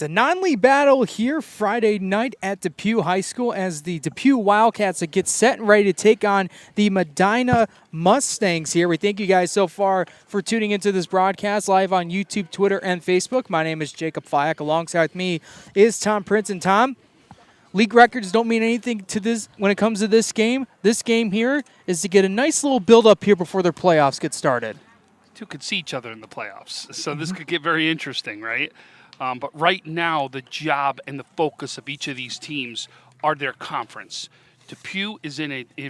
It's a non-league battle here Friday night at DEPEW High School as the DEPEW Wildcats get set and ready to take on the MEDINA Mustangs here. We thank you guys so far for tuning into this broadcast live on YouTube, Twitter, and Facebook. My name is Jacob Fyack. Alongside me is Tom Prince. And Tom, league records don't mean anything to this when it comes to this game. This game here is to get a nice little build-up here before their playoffs get started. Two could see each other in the playoffs, so this could get very interesting, right? But right now, the job and the focus of each of these teams are their conference. DEPEW is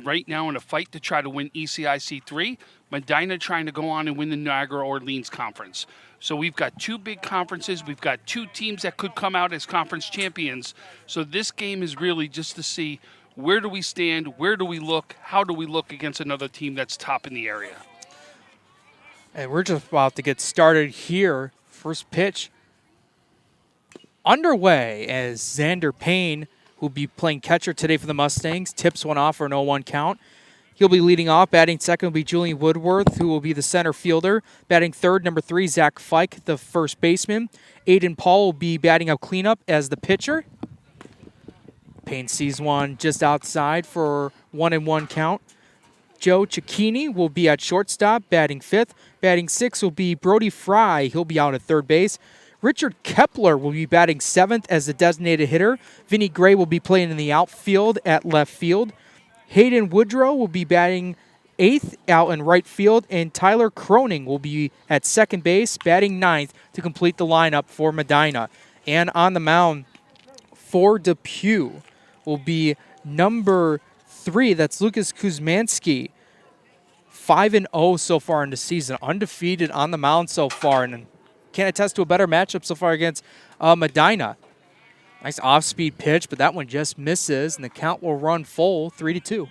right now in a fight to try to win ECIC 3. MEDINA trying to go on and win the Niagara Orleans Conference. So we've got two big conferences. We've got two teams that could come out as conference champions. So this game is really just to see where do we stand, where do we look, how do we look against another team that's top in the area. And we're just about to get started here. First pitch underway as Xander Payne, who will be playing catcher today for the Mustangs, tips one off for an 0-1 count. He'll be leading off. Batting second will be Julian Woodworth, who will be the center fielder. Batting third, number 3, Zach Fike, the first baseman. Aiden Paul will be batting up cleanup as the pitcher. Payne sees one just outside for 1-1 count. Joe Cicchini will be at shortstop, batting fifth. Batting sixth will be Brody Fry. He'll be out at third base. Richard Kepler will be batting seventh as the designated hitter. Vinny Gray will be playing in the outfield at left field. Hayden Woodrow will be batting eighth out in right field. And Tyler Croning will be at second base, batting ninth to complete the lineup for MEDINA. And on the mound for DEPEW will be number 3. That's Lucas Kuzmanski. 5-0 so far in the season. Undefeated on the mound so far. And can't attest to a better matchup so far against MEDINA. Nice off-speed pitch, but that one just misses, and the count will run full, 3-2.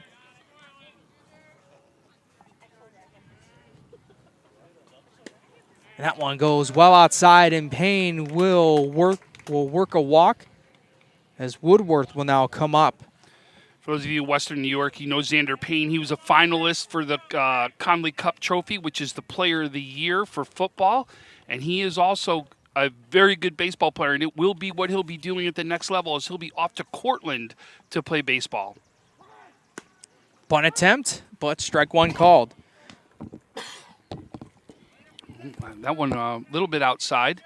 And that one goes well outside, and Payne will work a walk as Woodworth will now come up. For those of you in Western New York, you know Xander Payne. He was a finalist for the Conley Cup Trophy, which is the Player of the Year for football. And he is also a very good baseball player, and it will be what he'll be doing at the next level as he'll be off to Cortland to play baseball. Bunt attempt, but strike one called. That one a little bit outside.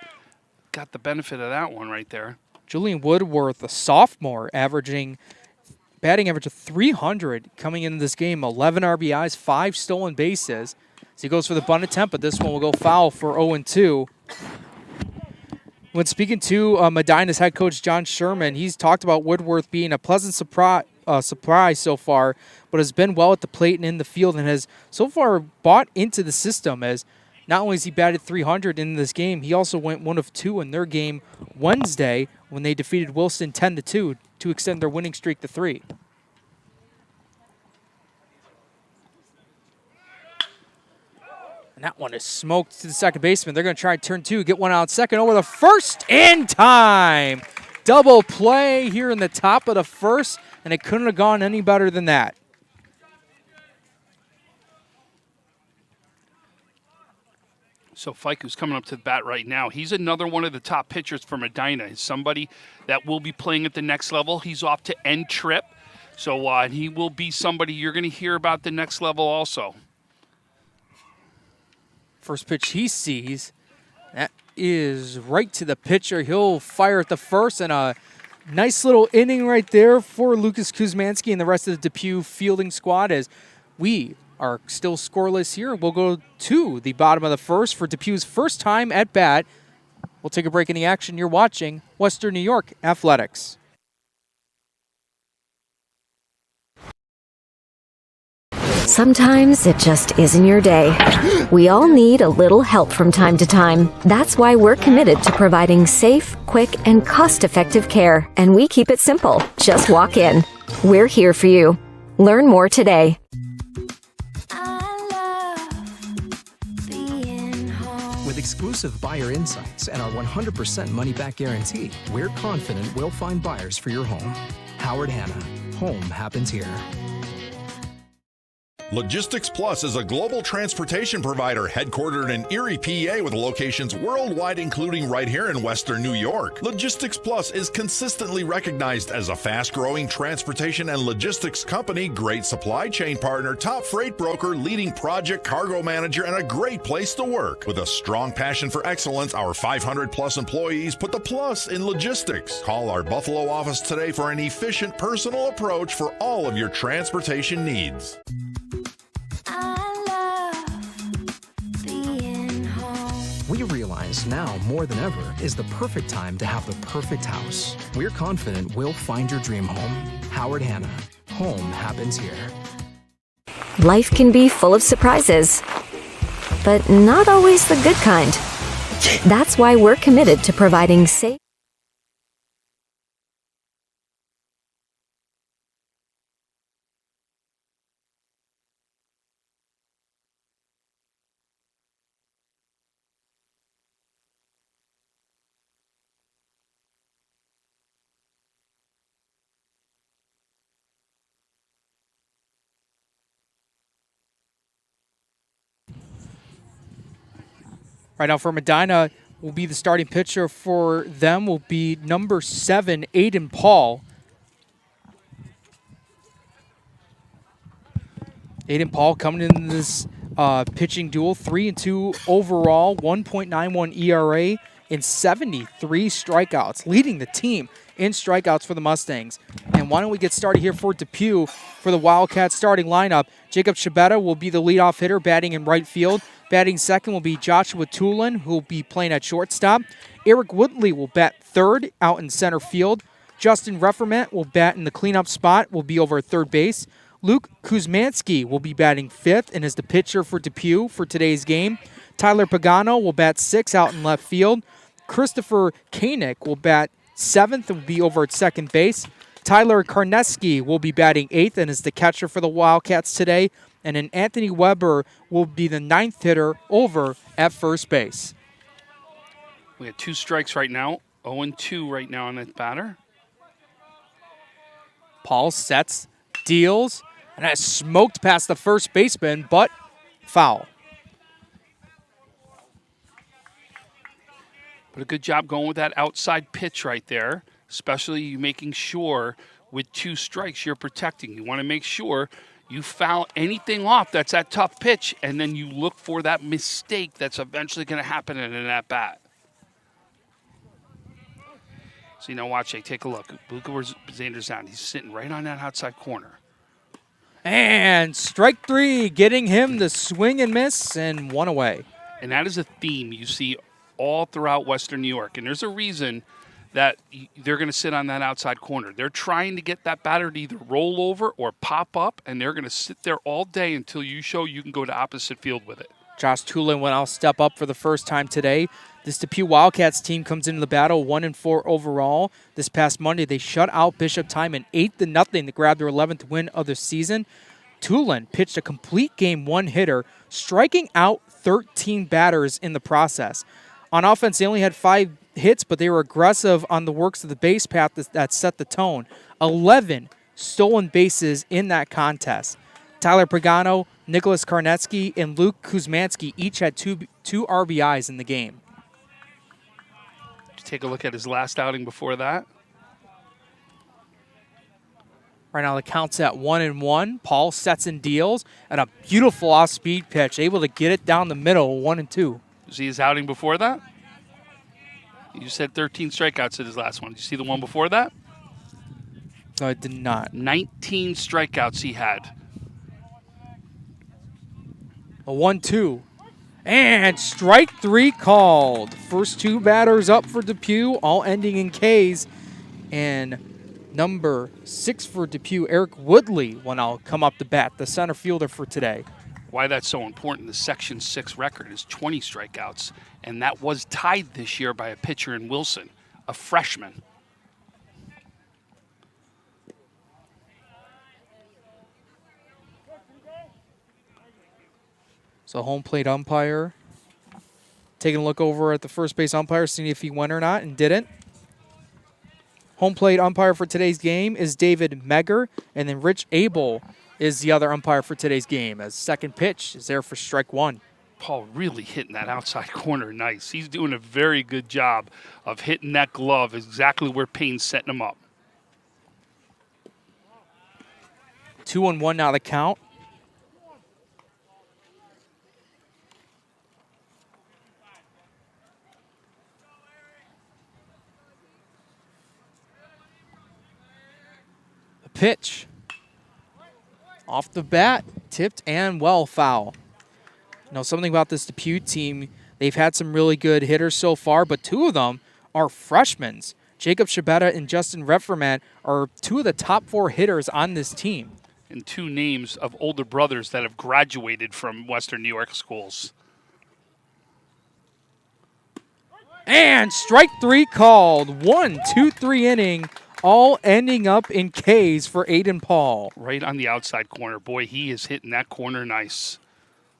Got the benefit of that one right there. Julian Woodworth, a sophomore, batting average of 300 coming into this game. 11 RBIs, 5 stolen bases. So he goes for the bunt attempt, but this one will go foul for 0-2. When speaking to MEDINA's head coach, John Sherman, he's talked about Woodworth being a pleasant surprise so far, but has been well at the plate and in the field and has so far bought into the system as not only has he batted 300 in this game, he also went 1 of 2 in their game Wednesday when they defeated Wilson 10-2 to extend their winning streak to 3. And that one is smoked to the second baseman. They're going to try turn 2, get one out second over the first in time. Double play here in the top of the first, and it couldn't have gone any better than that. So Fike, who's coming up to the bat right now, he's another one of the top pitchers for MEDINA. He's somebody that will be playing at the next level. He's off to end trip, so he will be somebody you're going to hear about the next level also. First pitch he sees, that is right to the pitcher. He'll fire at the first, and a nice little inning right there for Lucas Kuzmanski and the rest of the DEPEW fielding squad as we are still scoreless here. We'll go to the bottom of the first for DEPEW's first time at bat. We'll take a break in the action. You're watching Western New York Athletics. Sometimes it just isn't your day. We all need a little help from time to time. That's why we're committed to providing safe, quick, and cost-effective care. And we keep it simple. Just walk in. We're here for you. Learn more today. With exclusive buyer insights and our 100% money-back guarantee, we're confident we'll find buyers for your home. Howard Hanna. Home happens here. Logistics Plus is a global transportation provider headquartered in Erie, PA, with locations worldwide, including right here in Western New York. Logistics Plus is consistently recognized as a fast-growing transportation and logistics company, great supply chain partner, top freight broker, leading project cargo manager, and a great place to work. With a strong passion for excellence, our 500-plus employees put the plus in logistics. Call our Buffalo office today for an efficient, personal approach for all of your transportation needs. We realize now more than ever is the perfect time to have the perfect house. We're confident we'll find your dream home. Howard Hanna. Home happens here. Life can be full of surprises, but not always the good kind. That's why we're committed to providing safe. Right now for Medina, will be the starting pitcher for them will be number 7, Aiden Paul. Aiden Paul coming in this pitching duel, 3-2 overall, 1.91 ERA, and 73 strikeouts, leading the team in strikeouts for the Mustangs. And why don't we get started here for DEPEW for the Wildcats starting lineup. Jacob Shabetta will be the leadoff hitter, batting in right field. Batting second will be Joshua Tulin, who will be playing at shortstop. Eric Woodley will bat third out in center field. Justin Refferment will bat in the cleanup spot, will be over at third base. Luke Kuzmanski will be batting fifth and is the pitcher for DEPEW for today's game. Tyler Pagano will bat sixth out in left field. Christopher Koenig will bat seventh and will be over at second base. Tyler Karnesky will be batting eighth and is the catcher for the Wildcats today. And then Anthony Weber will be the ninth hitter over at first base. We have 2 strikes right now, 0-2 right now on that batter. Paul sets, deals, and has smoked past the first baseman, but foul. But a good job going with that outside pitch right there, especially you making sure with 2 strikes you're protecting. You want to make sure you foul anything off that's that tough pitch, and then you look for that mistake that's eventually going to happen in an at-bat. So, you know, watch, take a look. Look where Xander's down. He's sitting right on that outside corner. And strike 3, getting him the swing and miss, and 1 away. And that is a theme you see all throughout Western New York. And there's a reason that they're going to sit on that outside corner. They're trying to get that batter to either roll over or pop up, and they're going to sit there all day until you show you can go to opposite field with it. Josh Tulin will now step up for the first time today. This DEPEW Wildcats team comes into the battle 1-4 overall. This past Monday, they shut out Bishop Timon 8-0 to grab their 11th win of the season. Tulin pitched a complete game 1 hitter, striking out 13 batters in the process. On offense, they only had 5 hits, but they were aggressive on the works of the base path that set the tone. 11 stolen bases in that contest. Tyler Pagano, Nicholas Karnesky, and Luke Kuzmanski each had two RBIs in the game. Take a look at his last outing before that. Right now the count's at 1-1. Paul sets and deals, and a beautiful off-speed pitch, able to get it down the middle, 1-2. See his outing before that? You said 13 strikeouts in his last one. Did you see the one before that? No, I did not. 19 strikeouts he had. A 1-2. And strike 3 called. First 2 batters up for DEPEW, all ending in Ks. And number 6 for DEPEW, Eric Woodley, will now come up to bat, the center fielder for today. Why that's so important, the Section 6 record is 20 strikeouts, and that was tied this year by a pitcher in Wilson, a freshman. So home plate umpire taking a look over at the first base umpire, seeing if he went or not, and didn't. Home plate umpire for today's game is David Megger, and then Rich Abel is the other umpire for today's game, as second pitch is there for strike one. Paul really hitting that outside corner nice. He's doing a very good job of hitting that glove exactly where Payne's setting him up. 2-1 now the count. The pitch. Off the bat, tipped and well foul. You know, something about this DePew team, they've had some really good hitters so far, but two of them are freshmen. Jacob Shabetta and Justin Refferman are two of the top 4 hitters on this team. And 2 names of older brothers that have graduated from Western New York schools. And strike 3 called. 1, 2, 3 inning, all ending up in Ks for Aiden Paul. Right on the outside corner. Boy, he is hitting that corner nice.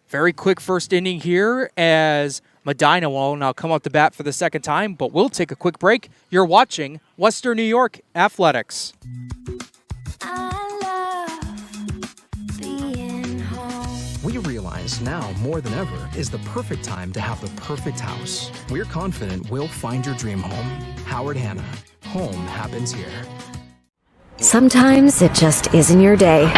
Very quick first inning here as Medina will now come up to bat for the second time, but we'll take a quick break. You're watching Western New York Athletics. We realize now more than ever is the perfect time to have the perfect house. We're confident we'll find your dream home. Howard Hanna. Home happens here. Sometimes it just isn't your day.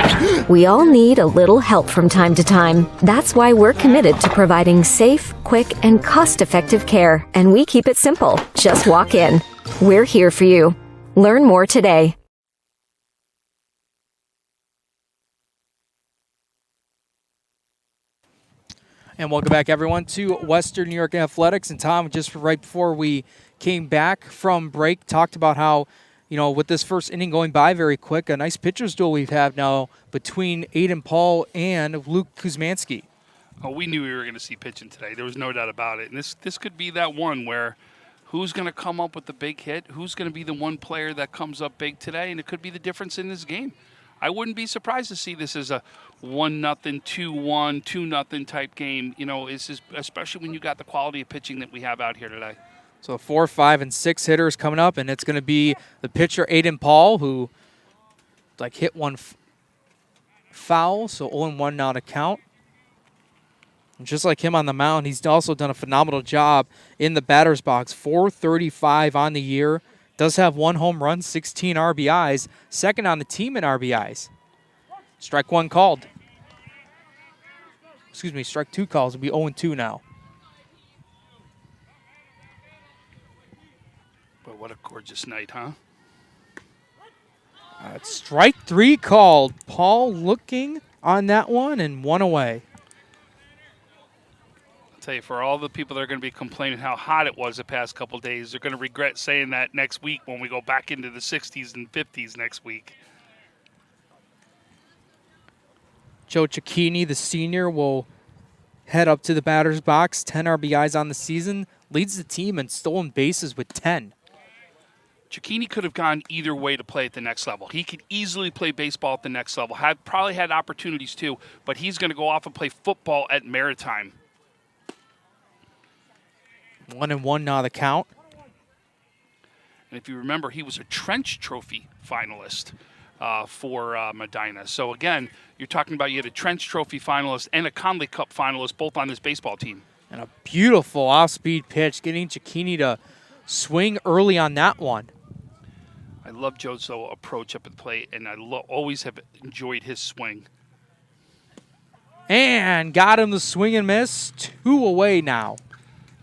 We all need a little help from time to time. That's why we're committed to providing safe, quick, and cost-effective care. And we keep it simple. Just walk in. We're here for you. Learn more today. And welcome back, everyone, to Western New York Athletics. And Tom, just right before we came back from break, talked about how, you know, with this first inning going by very quick, a nice pitcher's duel we've had now between Aiden Paul and Luke Kuzmanski. Oh, we knew we were going to see pitching today. There was no doubt about it. And this could be that one where who's going to come up with the big hit? Who's going to be the one player that comes up big today? And it could be the difference in this game. I wouldn't be surprised to see this as a 1-0, 2-1, 2-0 type game. You know, especially when you got the quality of pitching that we have out here today. So 4, 5, and 6 hitters coming up, and it's going to be the pitcher Aiden Paul, who hit one foul, so 0-1 now to count. And just like him on the mound, he's also done a phenomenal job in the batter's box. 435 on the year. Does have 1 home run, 16 RBIs, second on the team in RBIs. Strike 1 called. Excuse me, strike 2 calls. It'll be 0-2 now. But what a gorgeous night, huh? Strike 3 called. Paul looking on that one and 1 away. Tell you, for all the people that are going to be complaining how hot it was the past couple days, they're going to regret saying that next week when we go back into the 60s and 50s next week. Joe Cicchini, the senior, will head up to the batter's box. 10 RBIs on the season. Leads the team in stolen bases with 10. Cicchini could have gone either way to play at the next level. He could easily play baseball at the next level. Probably had opportunities too, but he's going to go off and play football at Maritime. 1-1 now the count. And if you remember, he was a Trench Trophy finalist for Medina. So again, you're talking about you had a Trench Trophy finalist and a Conley Cup finalist both on this baseball team. And a beautiful off-speed pitch, getting Cicchini to swing early on that one. I love Joe's approach up at the plate, and I always have enjoyed his swing. And got him the swing and miss. 2 away now.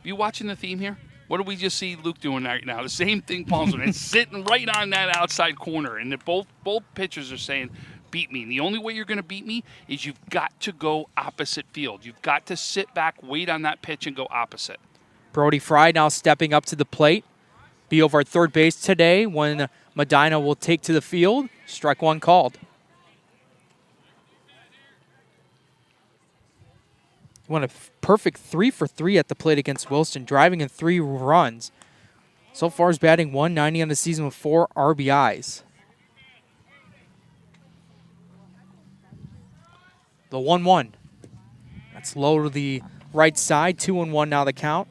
You watching the theme here? What do we just see Luke doing right now? The same thing Paul's doing. It's sitting right on that outside corner, and both pitchers are saying, beat me. And the only way you're going to beat me is you've got to go opposite field. You've got to sit back, wait on that pitch, and go opposite. Brody Fry now stepping up to the plate. Be over at third base today when Medina will take to the field. Strike 1 called. Won a perfect 3 for 3 at the plate against Wilson, driving in 3 runs. So far, he's batting 190 on the season with 4 RBIs. The 1-1. That's low to the right side. 2-1 now the count.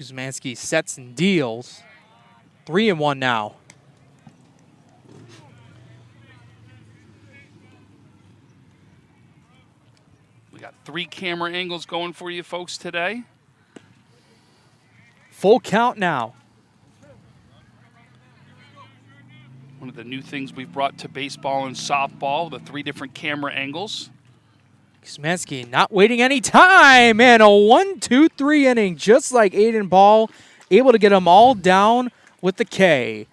Kuzmanski sets and deals. 3-1 now. We got 3 camera angles going for you folks today. Full count now. One of the new things we've brought to baseball and softball, the 3 different camera angles. Kuzmanski not waiting any time, and a 1-2-3 inning, just like Aiden Ball, able to get them all down with the K.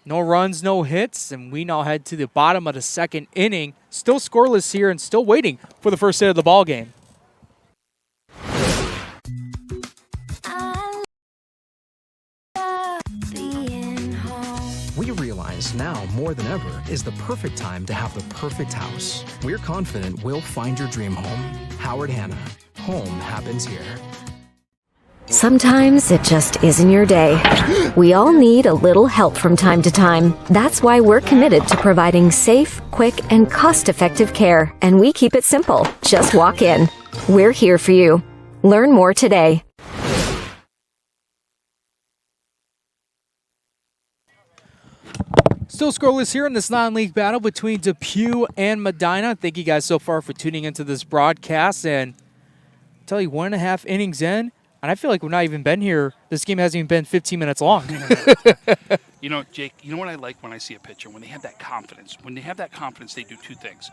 No runs, no hits, and we now head to the bottom of the 2nd inning. Still scoreless here and still waiting for the first hit of the ball game. We realize now more than ever is the perfect time to have the perfect house. We're confident we'll find your dream home. Howard Hanna. Home happens here. Sometimes it just isn't your day. We all need a little help from time to time. That's why we're committed to providing safe, quick, and cost-effective care. And we keep it simple. Just walk in. We're here for you. Learn more today. Still scoreless here in this non-league battle between DEPEW and MEDINA. Thank you guys so far for tuning into this broadcast. And I'll tell you, 1.5 innings in, and I feel like we've not even been here. This game hasn't even been 15 minutes long. You know, Jake, you know what I like when I see a pitcher? When they have that confidence. When they have that confidence, they do 2 things.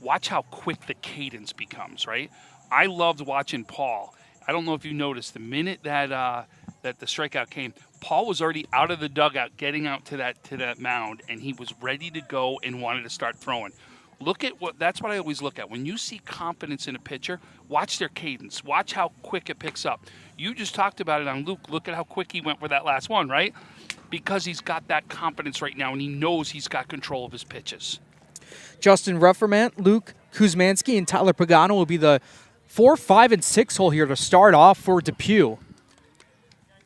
Watch how quick the cadence becomes, right? I loved watching Paul. I don't know if you noticed, the minute that that the strikeout came, Paul was already out of the dugout, getting out to that mound, and he was ready to go and wanted to start throwing. That's what I always look at. When you see confidence in a pitcher, watch their cadence. Watch how quick it picks up. You just talked about it on Luke. Look at how quick he went for that last one, right? Because he's got that confidence right now, and he knows he's got control of his pitches. Justin Rufferman, Luke Kuzmanski, and Tyler Pagano will be the 4, 5, and 6 hole here to start off for DEPEW.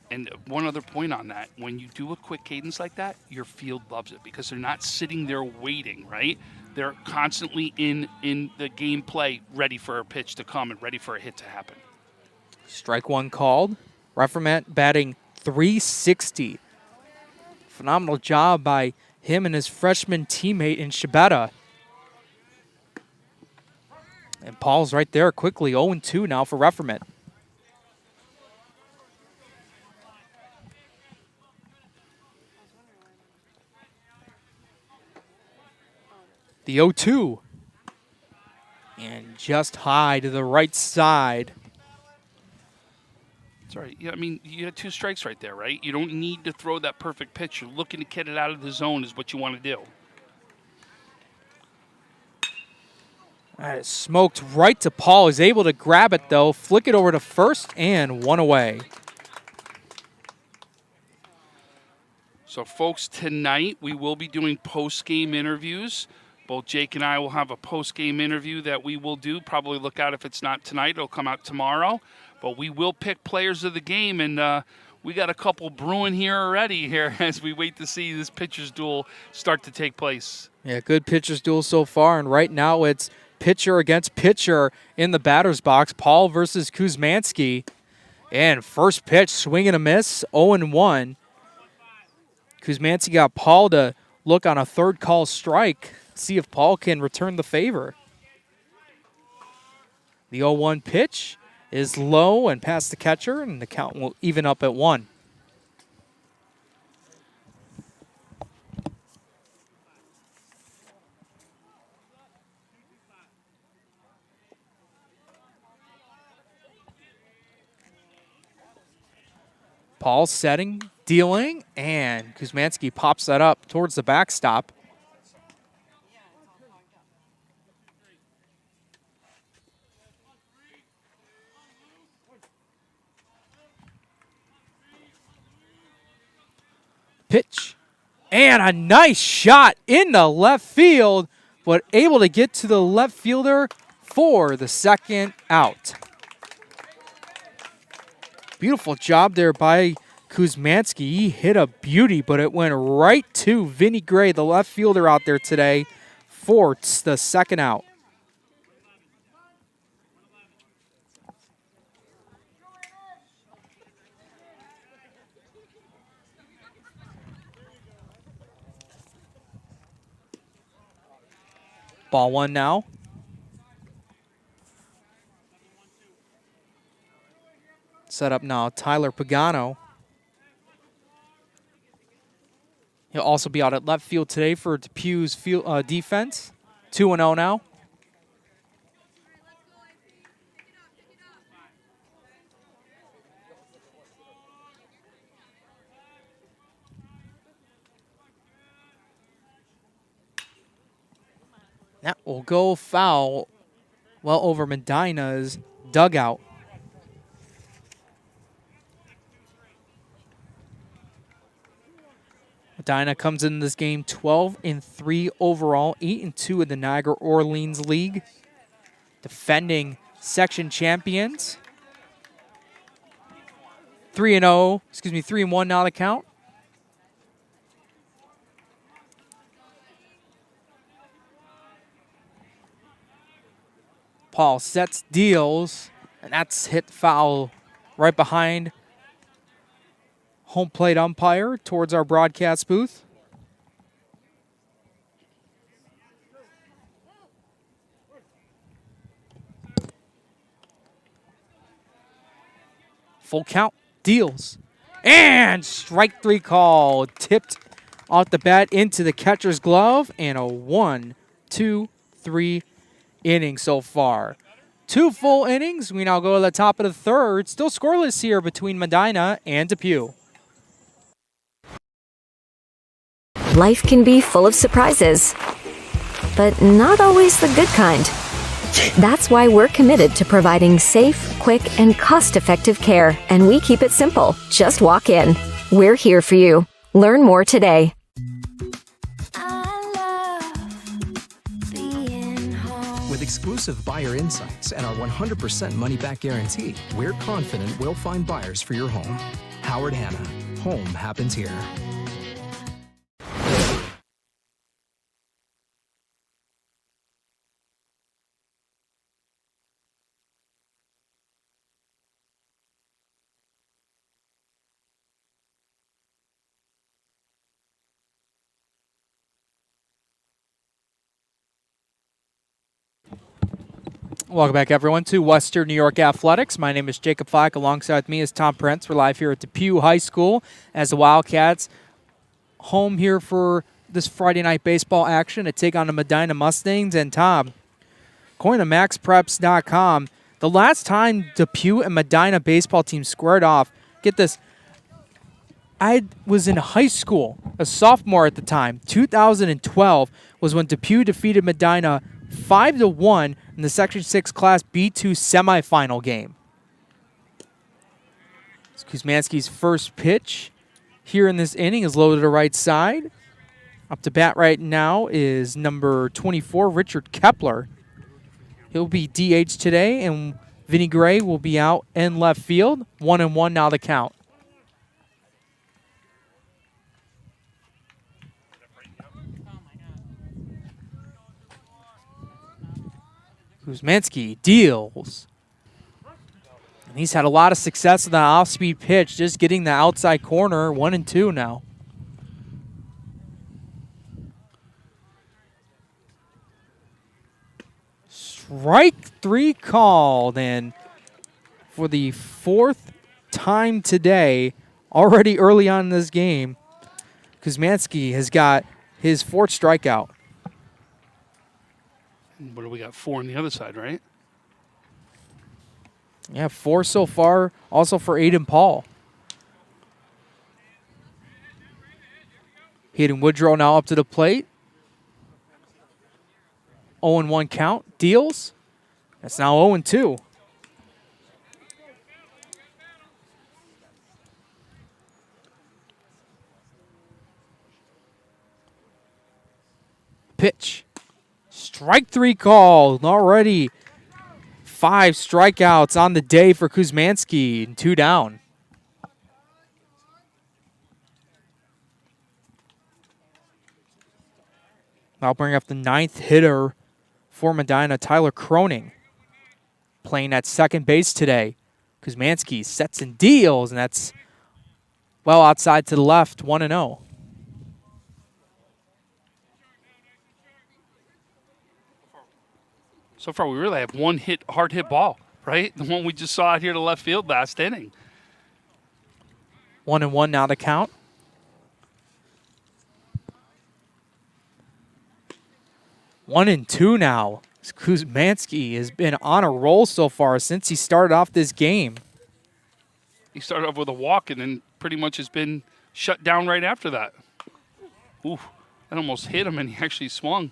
And one other point on that, when you do a quick cadence like that, your field loves it because they're not sitting there waiting, right? They're constantly in the game play, ready for a pitch to come and ready for a hit to happen. Strike 1 called. Rufferman batting .360. Phenomenal job by him and his freshman teammate in Shibata. And Paul's right there quickly, 0-2 now for Rufferman. The 0-2. And just high to the right side. That's right. Yeah, I mean, you had 2 strikes right there, right? You don't need to throw that perfect pitch. You're looking to get it out of the zone is what you want to do. That is smoked right to Paul. He's able to grab it, though. Flick it over to first, and 1 away. So, folks, tonight we will be doing post-game interviews. Both Jake and I will have a post-game interview that we will do. Probably look out if it's not tonight. It'll come out tomorrow. But we will pick players of the game, and we got a couple brewing here already here as we wait to see this pitcher's duel start to take place. Yeah, good pitcher's duel so far, and right now it's pitcher against pitcher in the batter's box. Paul versus Kuzmanski. And first pitch, swing and a miss, 0-1. Kuzmanski got Paul to look on a 3rd call strike. See if Paul can return the favor. The 0-1 pitch is low and past the catcher, and the count will even up at 1. Paul setting, dealing, and Kuzmanski pops that up towards the backstop. Pitch, and a nice shot in the left field, but able to get to the left fielder for the 2nd out. Beautiful job there by Kuzmanski. He hit a beauty, but it went right to Vinny Gray, the left fielder out there today, for the 2nd out. Ball one now. Set up now, Tyler Pagano. He'll also be out at left field today for DePew's defense. 2-0 now. That will go foul well over Medina's dugout. Medina comes in this game 12-3 overall, 8-2 in the Niagara Orleans League. Defending section champions. 3-1 now the count. Paul sets, deals, and that's hit foul right behind home plate umpire towards our broadcast booth. Full count, deals, and strike three call. Tipped off the bat into the catcher's glove, and a 1, 2, 3 inning so far. 2 full innings. We now go to the top of the third. Still scoreless here between Medina and DePew. Life can be full of surprises, but not always the good kind. That's why we're committed to providing safe, quick, and cost-effective care, and we keep it simple. Just walk in. We're here for you. Learn more today. With exclusive buyer insights and our 100% money-back guarantee, we're confident we'll find buyers for your home. Howard Hanna. Home happens here. Welcome back, everyone, to Western New York Athletics. My name is Jacob Flack. Alongside with me is Tom Prince. We're live here at DePew High School as the Wildcats home here for this Friday night baseball action to take on the Medina Mustangs. And Tom, according to MaxPreps.com, the last time DePew and Medina baseball teams squared off, get this, I was in high school, a sophomore at the time. 2012 was when DePew defeated Medina 5-1 in the Section 6 Class B2 semifinal game. Kuzmanski's first pitch here in this inning is low to the right side. Up to bat right now is number 24, Richard Kepler. He'll be DH today, and Vinny Gray will be out in left field. 1-1 now the count. Kuzmanski deals. And he's had a lot of success with that off-speed pitch, just getting the outside corner. 1-2 now. Strike three called, and for the fourth time today, already early on in this game, Kuzmanski has got his fourth strikeout. What do we got? 4 on the other side, right? Yeah, 4 so far, also for Aiden Paul. Hayden Woodrow now up to the plate. 0-1 count, deals. That's now 0-2. Pitch. Strike three called. Already 5 strikeouts on the day for Kuzmanski, and 2 down. I'll bring up the 9th hitter for Medina, Tyler Croning, playing at second base today. Kuzmanski sets and deals, and that's well outside to the left, 1-0. So far, we really have one hard hit ball, right? The one we just saw out here to left field last inning. 1-1 now the count. One and two now. Kuzmanski has been on a roll so far since he started off this game. He started off with a walk and then pretty much has been shut down right after that. Ooh, that almost hit him and he actually swung.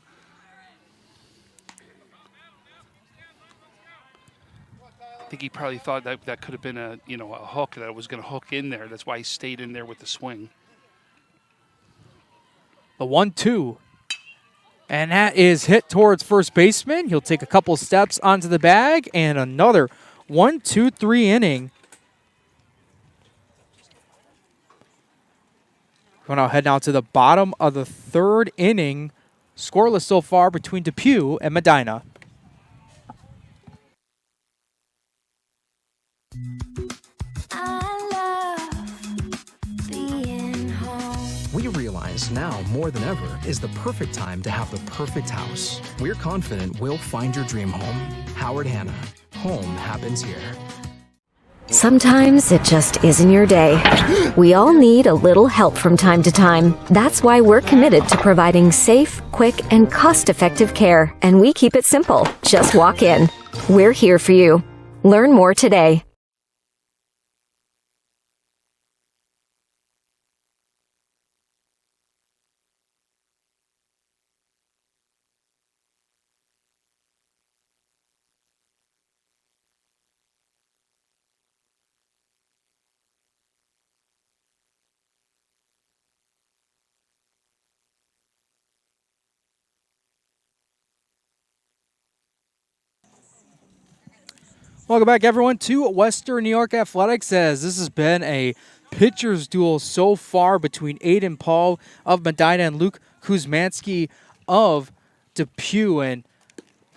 I think he probably thought that could have been a hook that was going to hook in there. That's why he stayed in there with the swing. The 1-2. And that is hit towards first baseman. He'll take a couple steps onto the bag and another 1-2-3 inning. We're going to head now to the bottom of the third inning. Scoreless so far between DEPEW and MEDINA. We realize now more than ever is the perfect time to have the perfect house. We're confident we'll find your dream home. Howard Hanna. Home happens here. Sometimes it just isn't your day. We all need a little help from time to time. That's why we're committed to providing safe, quick, and cost-effective care. And we keep it simple. Just walk in. We're here for you. Learn more today. Welcome back, everyone, to Western New York Athletics, as this has been a pitcher's duel so far between Aiden Paul of MEDINA and Luke Kuzmanski of DEPEW, and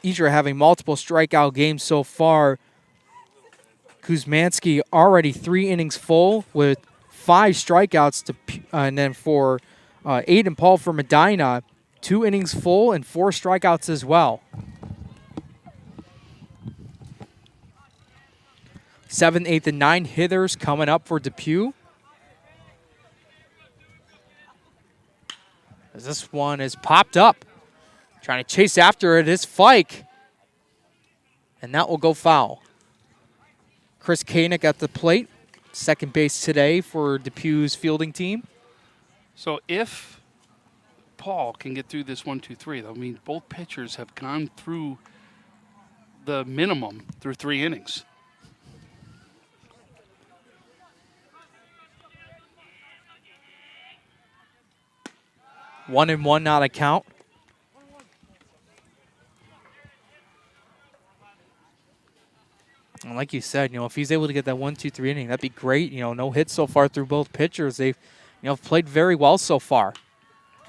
each are having multiple strikeout games so far. Kuzmanski already 3 innings full with 5 strikeouts, and then for Aiden Paul for MEDINA, 2 innings full and 4 strikeouts as well. 7th, 8th, and 9th hitters coming up for DEPEW. As this one is popped up. Trying to chase after it is Fike. And that will go foul. Chris Koenig at the plate. Second base today for DEPEW's fielding team. So if Paul can get through this 1-2-3, that means both pitchers have gone through the minimum through 3 innings. One and one not a count. And like you said, if he's able to get that 1-2-3 inning, that'd be great. No hits so far through both pitchers. They've, played very well so far.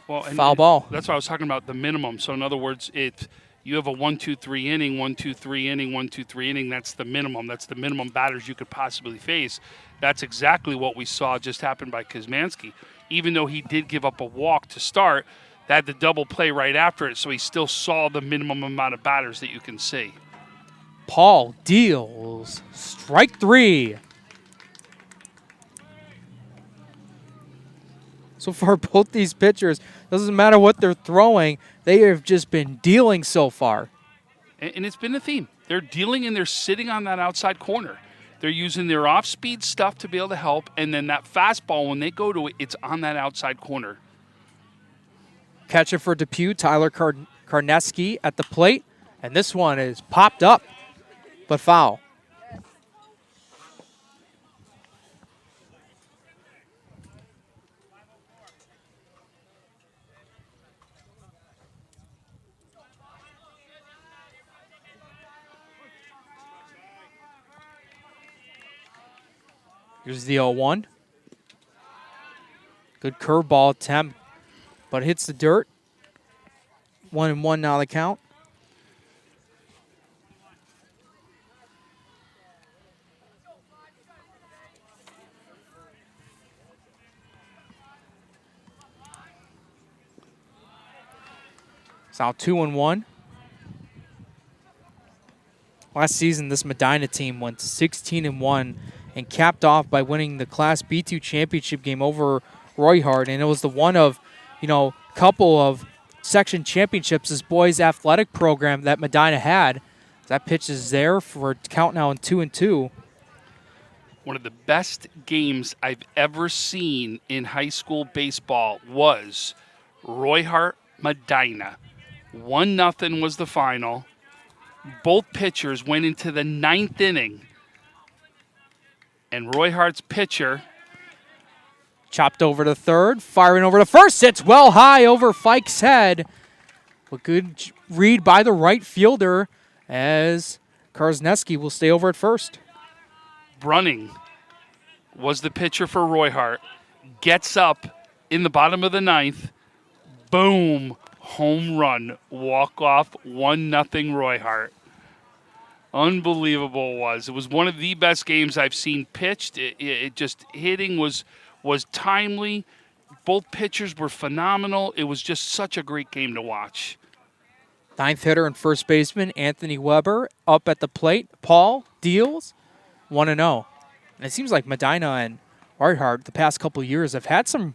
Well, and foul ball. That's what I was talking about, the minimum. So in other words, if you have a 1-2-3 inning, 1-2-3 inning, 1-2-3 inning, that's the minimum. That's the minimum batters you could possibly face. That's exactly what we saw just happen by Kuzmanski. Even though he did give up a walk to start, they had the double play right after it, so he still saw the minimum amount of batters that you can see. Paul deals strike 3. So far, both these pitchers, doesn't matter what they're throwing, they have just been dealing so far. And it's been a theme. They're dealing and they're sitting on that outside corner. They're using their off-speed stuff to be able to help, and then that fastball, when they go to it, it's on that outside corner. Catcher for DEPEW, Tyler Karnesky at the plate, and this one is popped up, but foul. Here's the 0-1. Good curveball attempt, but hits the dirt. 1-1 now the count. It's now 2-1. Last season, this Medina team went 16-1 and capped off by winning the Class B2 championship game over Roy Hart. And it was the one of, couple of section championships this boys athletic program that Medina had. That pitch is there for a count now in 2-2. One of the best games I've ever seen in high school baseball was Roy Hart Medina. 1-0 was the final. Both pitchers went into the 9th inning. And Roy Hart's pitcher chopped over to third, firing over to first. It's well high over Fike's head. A good read by the right fielder as Karnesky will stay over at first. Brunning was the pitcher for Roy Hart. Gets up in the bottom of the 9th. Boom. Home run. Walk off. 1-0 Roy Hart. Unbelievable it was. It was one of the best games I've seen pitched. It just hitting was timely. Both pitchers were phenomenal. It was just such a great game to watch. 9th hitter and first baseman Anthony Weber up at the plate. Paul deals 1-0. And it seems like Medina and Roy Hart the past couple of years have had some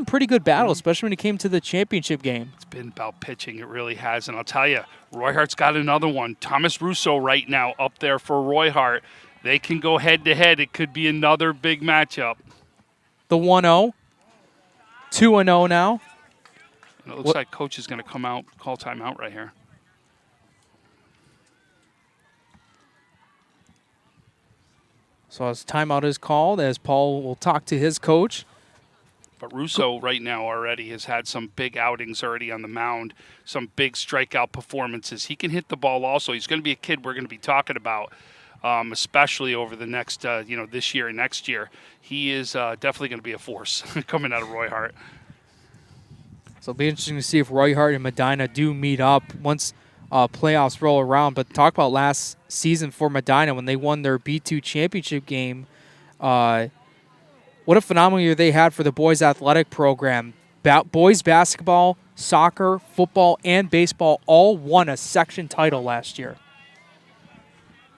pretty good battles, especially when it came to the championship game. It's been about pitching. It really has. And I'll tell you, Roy Hart's got another one. Thomas Russo right now up there for Roy Hart. They can go head-to-head. It could be another big matchup. The 1-0. 2-0 now. And it looks like Coach is going to come out, call timeout right here. So as timeout is called, as Paul will talk to his coach. But Russo right now already has had some big outings already on the mound, some big strikeout performances. He can hit the ball also. He's going to be a kid we're going to be talking about, especially over the next, this year and next year. He is definitely going to be a force coming out of Roy Hart. So it'll be interesting to see if Roy Hart and Medina do meet up once playoffs roll around. But talk about last season for Medina when they won their B2 championship game. What a phenomenal year they had for the boys athletic program. Boys basketball, soccer, football, and baseball all won a section title last year.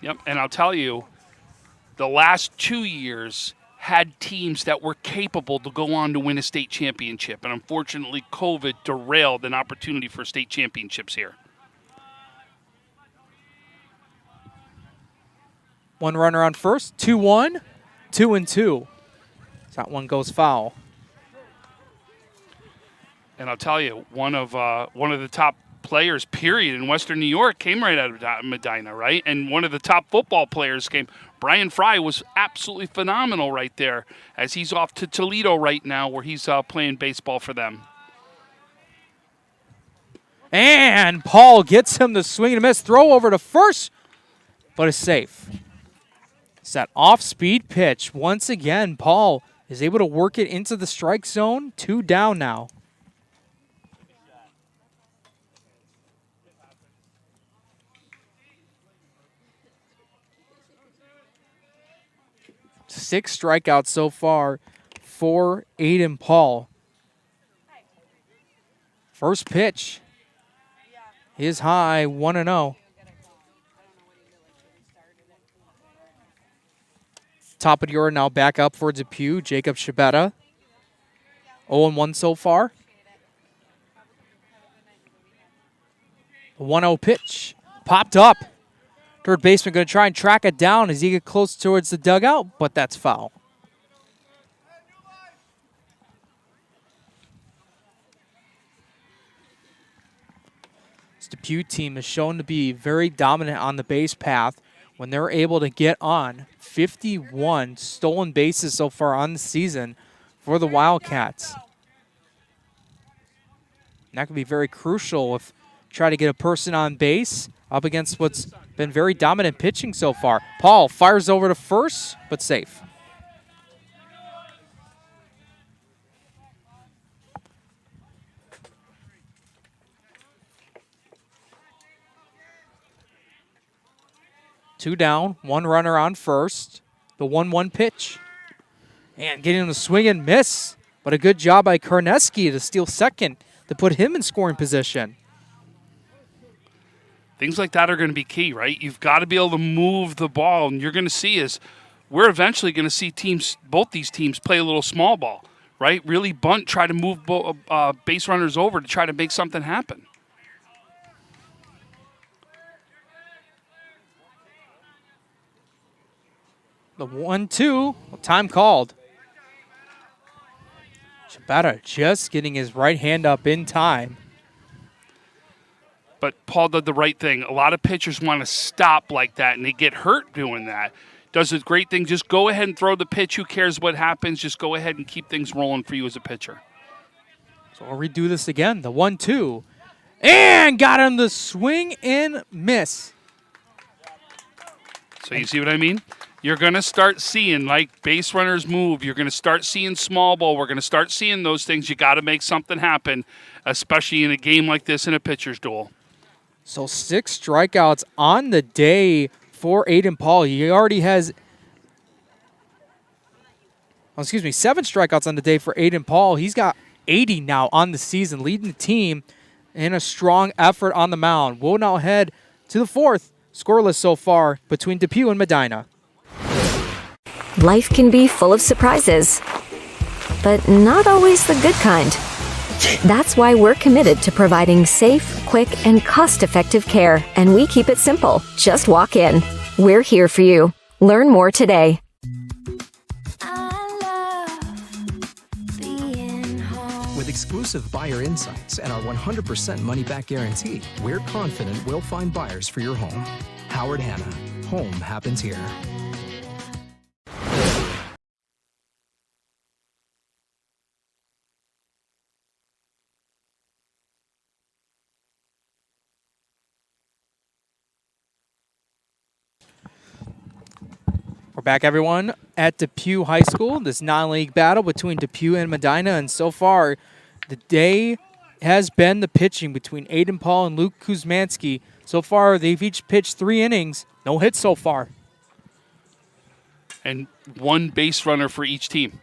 Yep, and I'll tell you, the last 2 years had teams that were capable to go on to win a state championship. And unfortunately, COVID derailed an opportunity for state championships here. One runner on first, 2-1, 2-2. That one goes foul. And I'll tell you, one of the top players, period, in Western New York came right out of Medina, right? And one of the top football players came. Brian Fry was absolutely phenomenal right there as he's off to Toledo right now where he's playing baseball for them. And Paul gets him to swing and miss. Throw over to first, but it's safe. It's that off-speed pitch. Once again, Paul is able to work it into the strike zone. 2 down now. Six strikeouts so far for Aiden Paul. First pitch is high, 1-0. Top of the order now back up for DEPEW. Jacob Shabetta. 0-1 so far. The 1-0 pitch. Popped up. Third baseman going to try and track it down as he gets close towards the dugout, but that's foul. This DEPEW team is shown to be very dominant on the base path when they're able to get on 51 stolen bases so far on the season for the Wildcats. And that could be very crucial if you try to get a person on base up against what's been very dominant pitching so far. Paul fires over to first, but safe. Two down, one runner on first. The 1-1 pitch. And getting him to swing and miss. But a good job by Karnesky to steal second to put him in scoring position. Things like that are going to be key, right? You've got to be able to move the ball, and you're going to see we're eventually going to see both these teams play a little small ball, right? Really bunt, try to move base runners over to try to make something happen. The 1-2, time called. Chibata just getting his right hand up in time. But Paul did the right thing. A lot of pitchers want to stop like that, and they get hurt doing that. Does a great thing. Just go ahead and throw the pitch. Who cares what happens? Just go ahead and keep things rolling for you as a pitcher. So I'll redo this again. The 1-2. And got him the swing and miss. So you see what I mean? You're going to start seeing, like, base runners move. You're going to start seeing small ball. We're going to start seeing those things. You got to make something happen, especially in a game like this in a pitcher's duel. So 6 strikeouts on the day for Aiden Paul. He already has, 7 strikeouts on the day for Aiden Paul. He's got 80 now on the season, leading the team in a strong effort on the mound. We'll now head to the 4th, scoreless so far between DEPEW and MEDINA. Life can be full of surprises, but not always the good kind. That's why we're committed to providing safe, quick, and cost-effective care, and we keep it simple. Just walk in. We're here for you. Learn more today. With exclusive buyer insights and our 100% money-back guarantee, we're confident we'll find buyers for your home. Howard Hanna. Home happens here. We're back, everyone, at DEPEW High School. This non-league battle between DEPEW and MEDINA, and so far, the day has been the pitching between Aiden Paul and Luke Kuzmanski. So far, they've each pitched 3 innings. No hits so far. And 1 base runner for each team,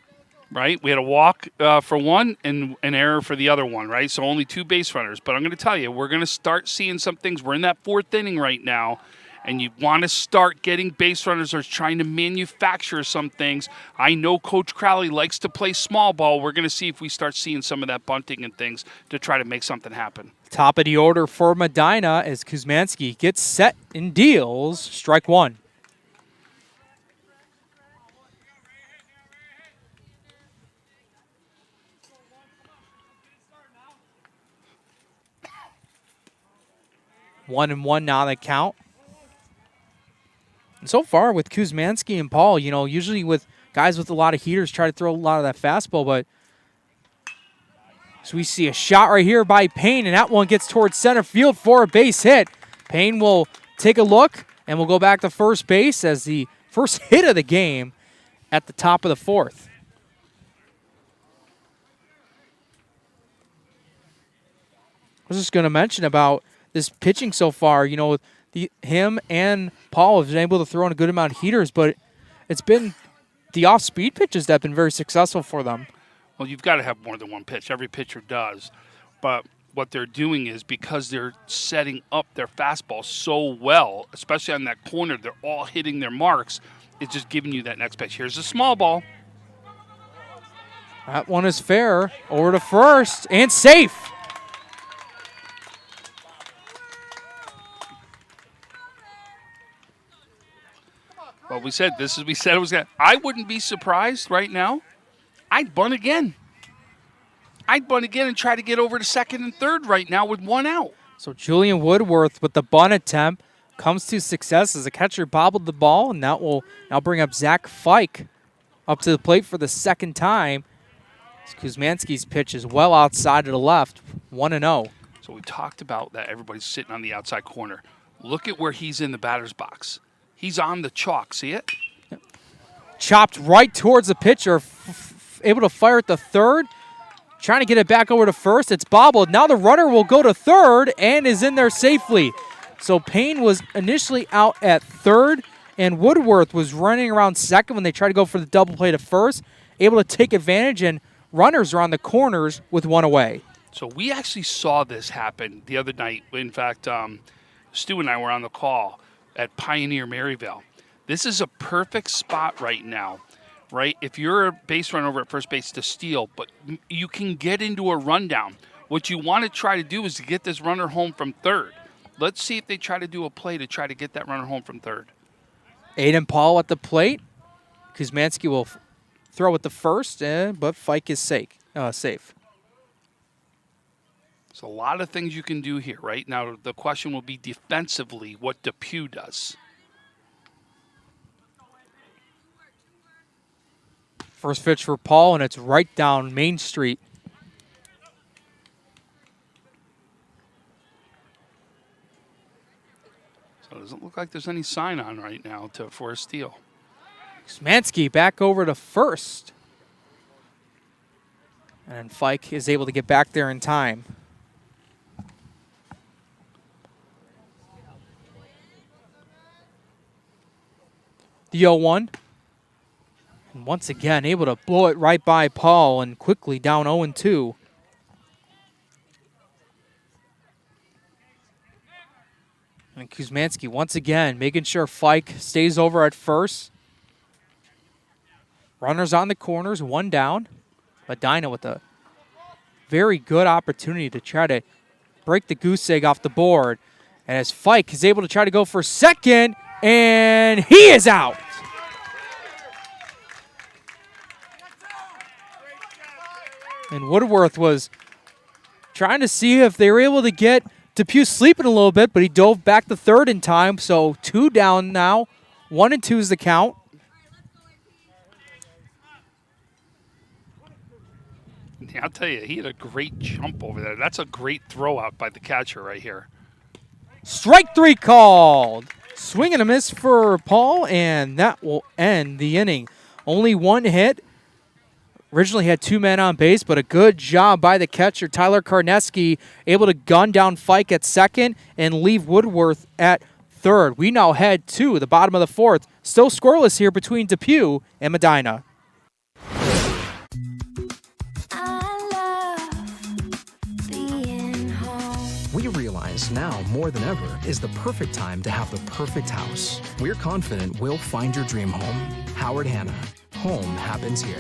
right? We had a walk for one and an error for the other one, right? So only 2 base runners. But I'm going to tell you, we're going to start seeing some things. We're in that 4th inning right now. And you want to start getting base runners or trying to manufacture some things. I know Coach Crowley likes to play small ball. We're going to see if we start seeing some of that bunting and things to try to make something happen. Top of the order for MEDINA as Kuzmanski gets set and deals strike 1. One and one now the count. And so far with Kuzmanski and Paul, usually with guys with a lot of heaters try to throw a lot of that fastball, but so we see a shot right here by Payne, and that one gets towards center field for a base hit. Payne will take a look, and we'll go back to first base as the first hit of the game at the top of the 4th. I was just going to mention about this pitching so far, him and Paul have been able to throw in a good amount of heaters, but it's been the off-speed pitches that have been very successful for them. Well, you've got to have more than one pitch. Every pitcher does. But what they're doing is because they're setting up their fastball so well, especially on that corner, they're all hitting their marks, it's just giving you that next pitch. Here's a small ball. That one is fair. Over to first and safe. Well, we said it was going to. I wouldn't be surprised right now. I'd bunt again. And try to get over to second and third right now with 1 out. So Julian Woodworth with the bunt attempt comes to success as the catcher bobbled the ball, and that will now bring up Zach Fike up to the plate for the second time. Kuzmanski's pitch is well outside of the left, 1-0. So we talked about that everybody's sitting on the outside corner. Look at where he's in the batter's box. He's on the chalk. See it? Chopped right towards the pitcher, able to fire at the third. Trying to get it back over to first. It's bobbled. Now the runner will go to third and is in there safely. So Payne was initially out at third, and Woodworth was running around second when they tried to go for the double play to first. Able to take advantage, and runners are on the corners with 1 away. So we actually saw this happen the other night. In fact, Stu and I were on the call at Pioneer Maryville. This is a perfect spot right now, right? If you're a base runner over at first base to steal, but you can get into a rundown. What you want to try to do is to get this runner home from third. Let's see if they try to do a play to try to get that runner home from third. Aiden Paul at the plate. Kuzmanski will throw at the first, but Fike is safe. There's a lot of things you can do here, right? Now, the question will be defensively what DEPEW does. First pitch for Paul, and it's right down Main Street. So it doesn't look like there's any sign on right now for a steal. Kuzmanski back over to first. And Fike is able to get back there in time. The 0-1. And once again, able to blow it right by Paul and quickly down 0-2. And Kuzmanski once again making sure Fike stays over at first. Runners on the corners, one down. Medina with a very good opportunity to try to break the goose egg off the board. And as Fike is able to try to go for second, and he is out. And Woodworth was trying to see if they were able to get DEPEW sleeping a little bit, but he dove back to third in time. So 2 down now. 1-2 is the count. Yeah, I'll tell you, he had a great jump over there. That's a great throw out by the catcher right here. Strike 3 called. Swing and a miss for Paul, and that will end the inning. Only 1 hit. Originally had 2 men on base, but a good job by the catcher, Tyler Karnesky, able to gun down Fike at second and leave Woodworth at third. We now head to the bottom of the 4th. Still scoreless here between DEPEW and Medina. We realize now more than ever is the perfect time to have the perfect house. We're confident we'll find your dream home. Howard Hanna. Home happens here.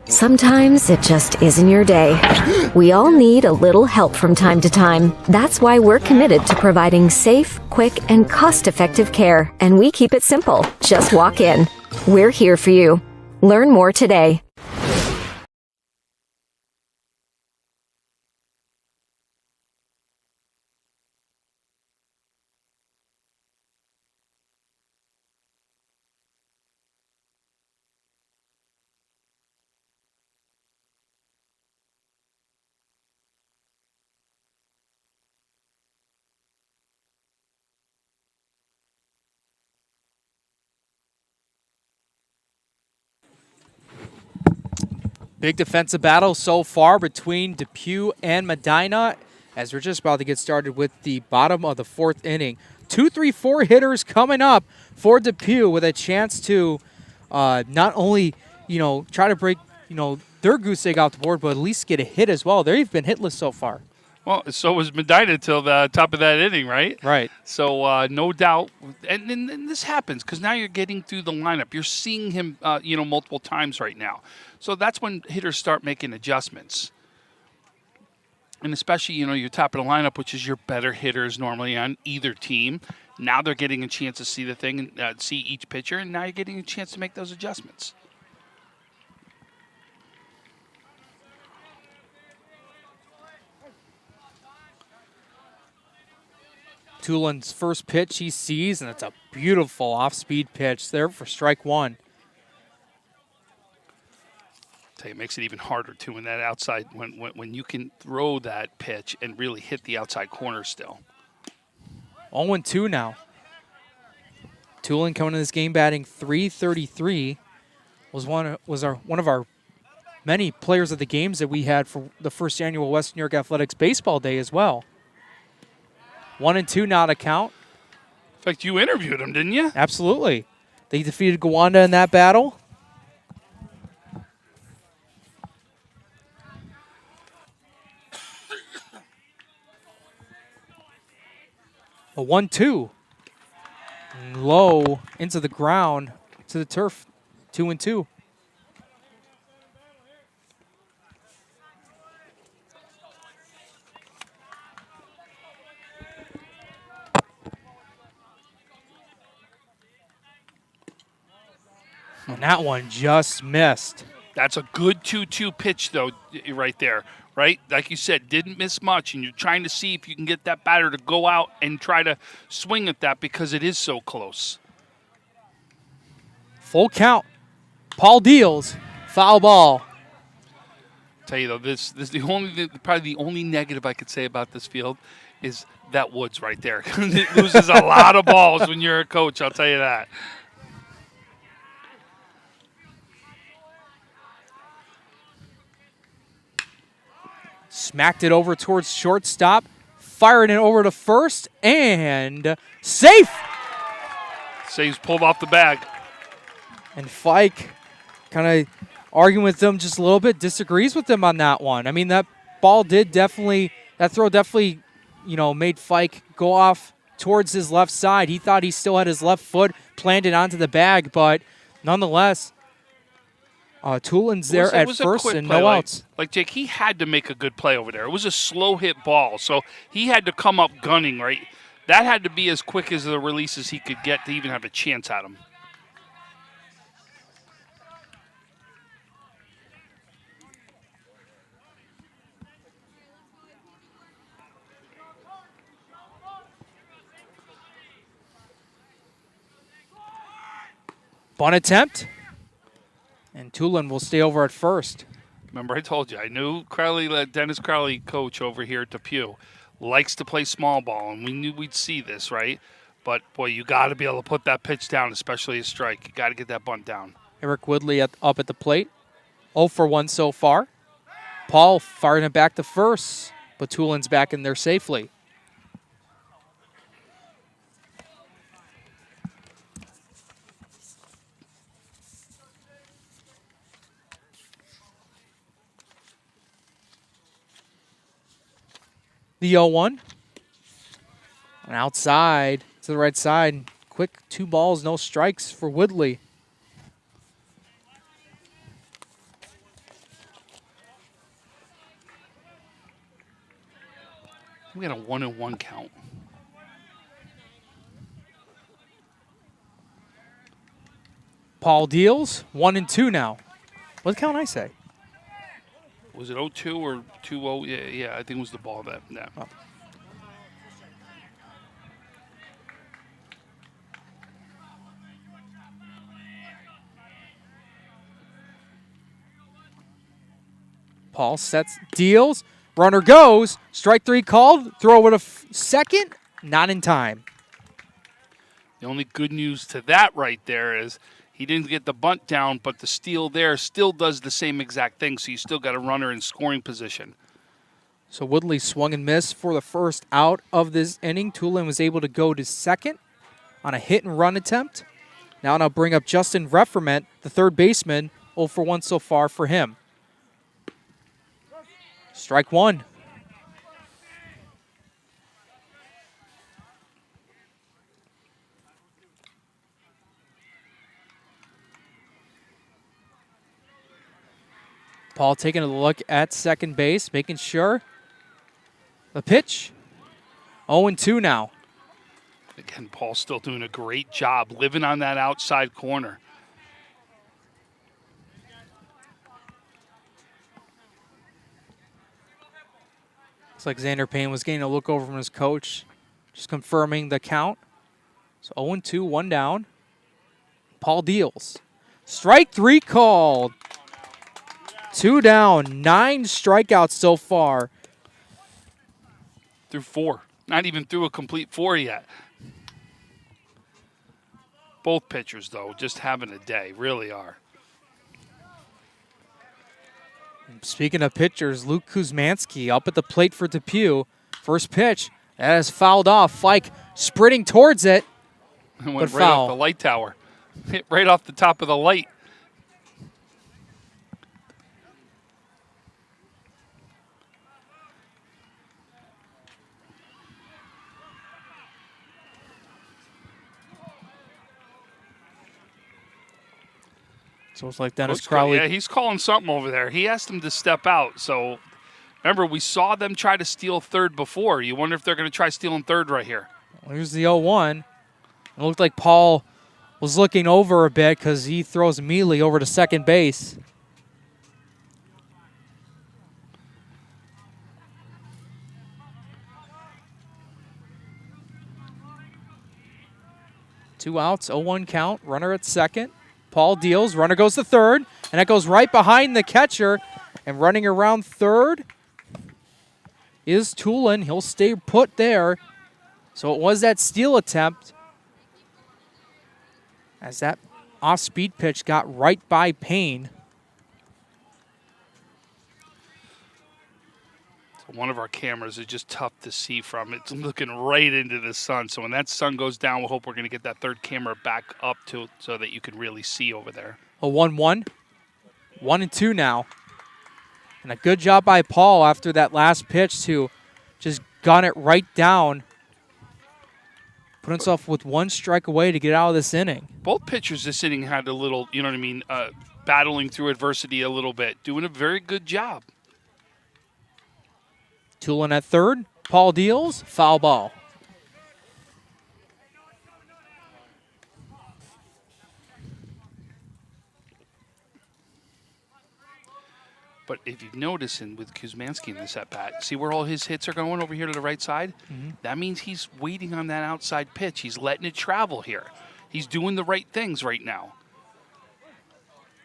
Sometimes it just isn't your day. We all need a little help from time to time. That's why we're committed to providing safe, quick, and cost-effective care. And we keep it simple. Just walk in. We're here for you. Learn more today. Big defensive battle so far between DEPEW and Medina as we're just about to get started with the bottom of the 4th inning. 2, 3, 4 hitters coming up for DEPEW with a chance to not only, try to break, their goose egg off the board, but at least get a hit as well. They've been hitless so far. Well, so was Medina till the top of that inning, right? Right. So no doubt, and this happens because now you're getting through the lineup. You're seeing him, multiple times right now. So that's when hitters start making adjustments. And especially, your top of the lineup, which is your better hitters normally on either team. Now they're getting a chance to see the thing and see each pitcher, and now you're getting a chance to make those adjustments. Tulin's first pitch he sees, and it's a beautiful off-speed pitch there for strike 1. Tell you, it makes it even harder too when that outside when you can throw that pitch and really hit the outside corner still. 0-2 now. Tulin coming in this game batting .333. Was one of our many players of the games that we had for the first annual Western New York Athletics Baseball Day as well. 1-2 now to count. In fact, you interviewed him, didn't you? Absolutely. They defeated Gowanda in that battle. A 1-2. Low into the ground, to the turf. 2-2. And that one just missed. That's a good 2-2 pitch, though, right there, right? Like you said, didn't miss much, and you're trying to see if you can get that batter to go out and try to swing at that because it is so close. Full count. Paul deals. Foul ball. Tell you though, this is probably the only negative I could say about this field is that Woods right there. It loses a lot of balls when you're a coach, I'll tell you that. Smacked it over towards shortstop. Firing it over to first. And safe. Saves pulled off the bag. And Fike kind of arguing with them just a little bit, disagrees with them on that one. I mean, that throw definitely, made Fike go off towards his left side. He thought he still had his left foot planted onto the bag, but nonetheless, Tulin's there at first and no outs. Like, Jake, he had to make a good play over there. It was a slow hit ball, so he had to come up gunning, right? That had to be as quick as the releases he could get to even have a chance at him. Bunt attempt. And Tulin will stay over at first. Remember, I told you, I knew Dennis Crowley, coach over here at DEPEW, likes to play small ball, and we knew we'd see this, right? But, boy, you got to be able to put that pitch down, especially a strike. You got to get that bunt down. Eric Woodley up at the plate. 0 for 1 so far. Paul firing it back to first, but Tulin's back in there safely. The 0-1. And outside to the right side. Quick 2 balls, no strikes for Woodley. We got a 1-1 count. Paul deals. 1-2 now. What count I say? Was it 0-2 or 2-0? Yeah, I think it was the ball that. Oh. Paul sets, deals, runner goes, strike 3 called, throw over to second, not in time. The only good news to that right there is he didn't get the bunt down, but the steal there still does the same exact thing, so you still got a runner in scoring position. So Woodley swung and missed for the first out of this inning. Tulin was able to go to second on a hit and run attempt. Now I'll bring up Justin Refferment, the third baseman, 0 for 1 so far for him. Strike 1. Paul taking a look at second base, making sure. The pitch. 0-2 now. Again, Paul's still doing a great job living on that outside corner. Looks like Xander Payne was getting a look over from his coach, just confirming the count. So 0-2, 1 down. Paul deals. Strike 3 called. 2 down, 9 strikeouts so far. Through 4. Not even through a complete 4 yet. Both pitchers, though, just having a day. Really are. Speaking of pitchers, Luke Kuzmanski up at the plate for DEPEW. First pitch, that is fouled off. Fike sprinting towards it, It went but right foul. off the light tower. Hit right off the top of the light. So it's like Dennis Coach Crowley. Yeah, he's calling something over there. He asked him to step out. So remember, we saw them try to steal third before. You wonder if they're going to try stealing third right here. Here's the 0-1. It looked like Paul was looking over a bit because he throws immediately over to second base. Two outs, 0-1 count, runner at second. Paul deals, runner goes to third, and that goes right behind the catcher. And running around third is Tulin. He'll stay put there. So it was that steal attempt as that off-speed pitch got right by Payne. So one of our cameras is just tough to see from. It's looking right into the sun. So when that sun goes down, we'll hope we're going to get that third camera back up to so that you can really see over there. A 1-1. 1-2 now. And a good job by Paul after that last pitch to just gun it right down. Put himself with one strike away to get out of this inning. Both pitchers this inning had a little, you know what I mean, battling through adversity a little bit, doing a very good job. Tulin at third. Paul deals. Foul ball. But if you've noticed with Kuzmanski in this at-bat, see where all his hits are going over here to the right side? Mm-hmm. That means he's waiting on that outside pitch. He's letting it travel here. He's doing the right things right now.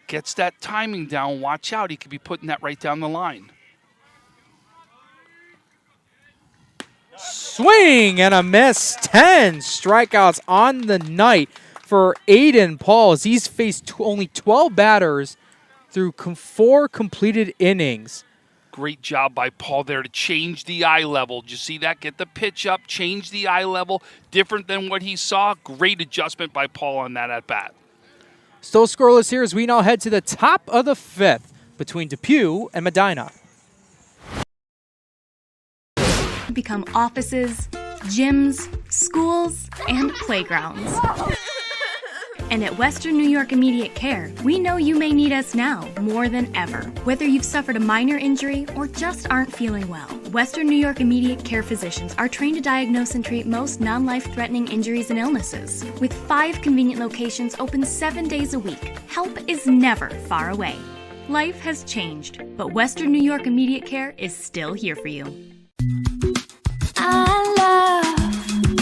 Gets that timing down. Watch out. He could be putting that right down the line. Swing and a miss. 10 strikeouts on the night for Aiden Paul as he's faced only 12 batters through 4 completed innings. Great job by Paul there to change the eye level. Did you see that? Get the pitch up, change the eye level. Different than what he saw. Great adjustment by Paul on that at-bat. Still scoreless here as we now head to the top of the 5th between DEPEW and Medina. Become offices, gyms, schools, and playgrounds. And at Western New York Immediate Care, we know you may need us now more than ever. Whether you've suffered a minor injury or just aren't feeling well, Western New York Immediate Care physicians are trained to diagnose and treat most non-life-threatening injuries and illnesses. With 5 convenient locations open 7 days a week, help is never far away. Life has changed, but Western New York Immediate Care is still here for you. I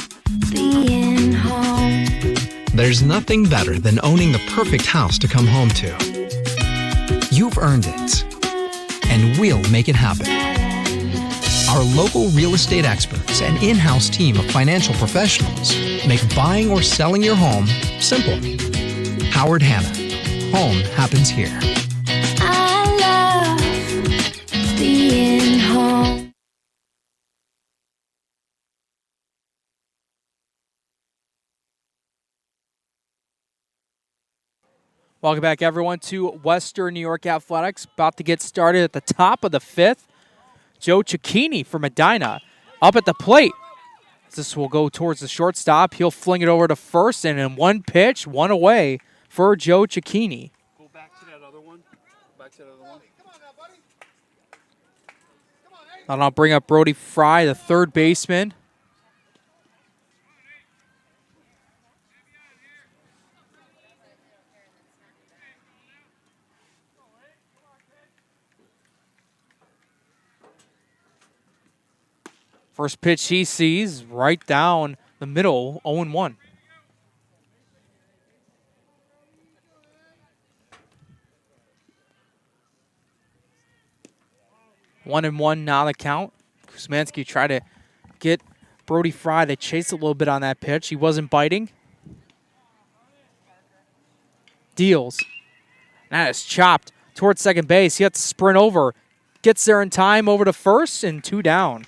love being home. There's nothing better than owning the perfect house to come home to. You've earned it, and we'll make it happen. Our local real estate experts and in-house team of financial professionals make buying or selling your home simple. Howard Hanna. Home happens here. I love being home. Welcome back, everyone, to Western New York Athletics. About to get started at the top of the 5th. Joe Cicchini from Medina up at the plate. This will go towards the shortstop. He'll fling it over to first, and in one pitch, one away for Joe Cicchini. Go back to that other one. Back to that other one. And I'll bring up Brody Fry, the third baseman. First pitch he sees right down the middle, 0-1. One and one now the count. Kuzmanski tried to get Brody Fry to chase a little bit on that pitch. He wasn't biting. Deals. That is chopped towards second base. He has to sprint over. Gets there in time over to first and 2 down.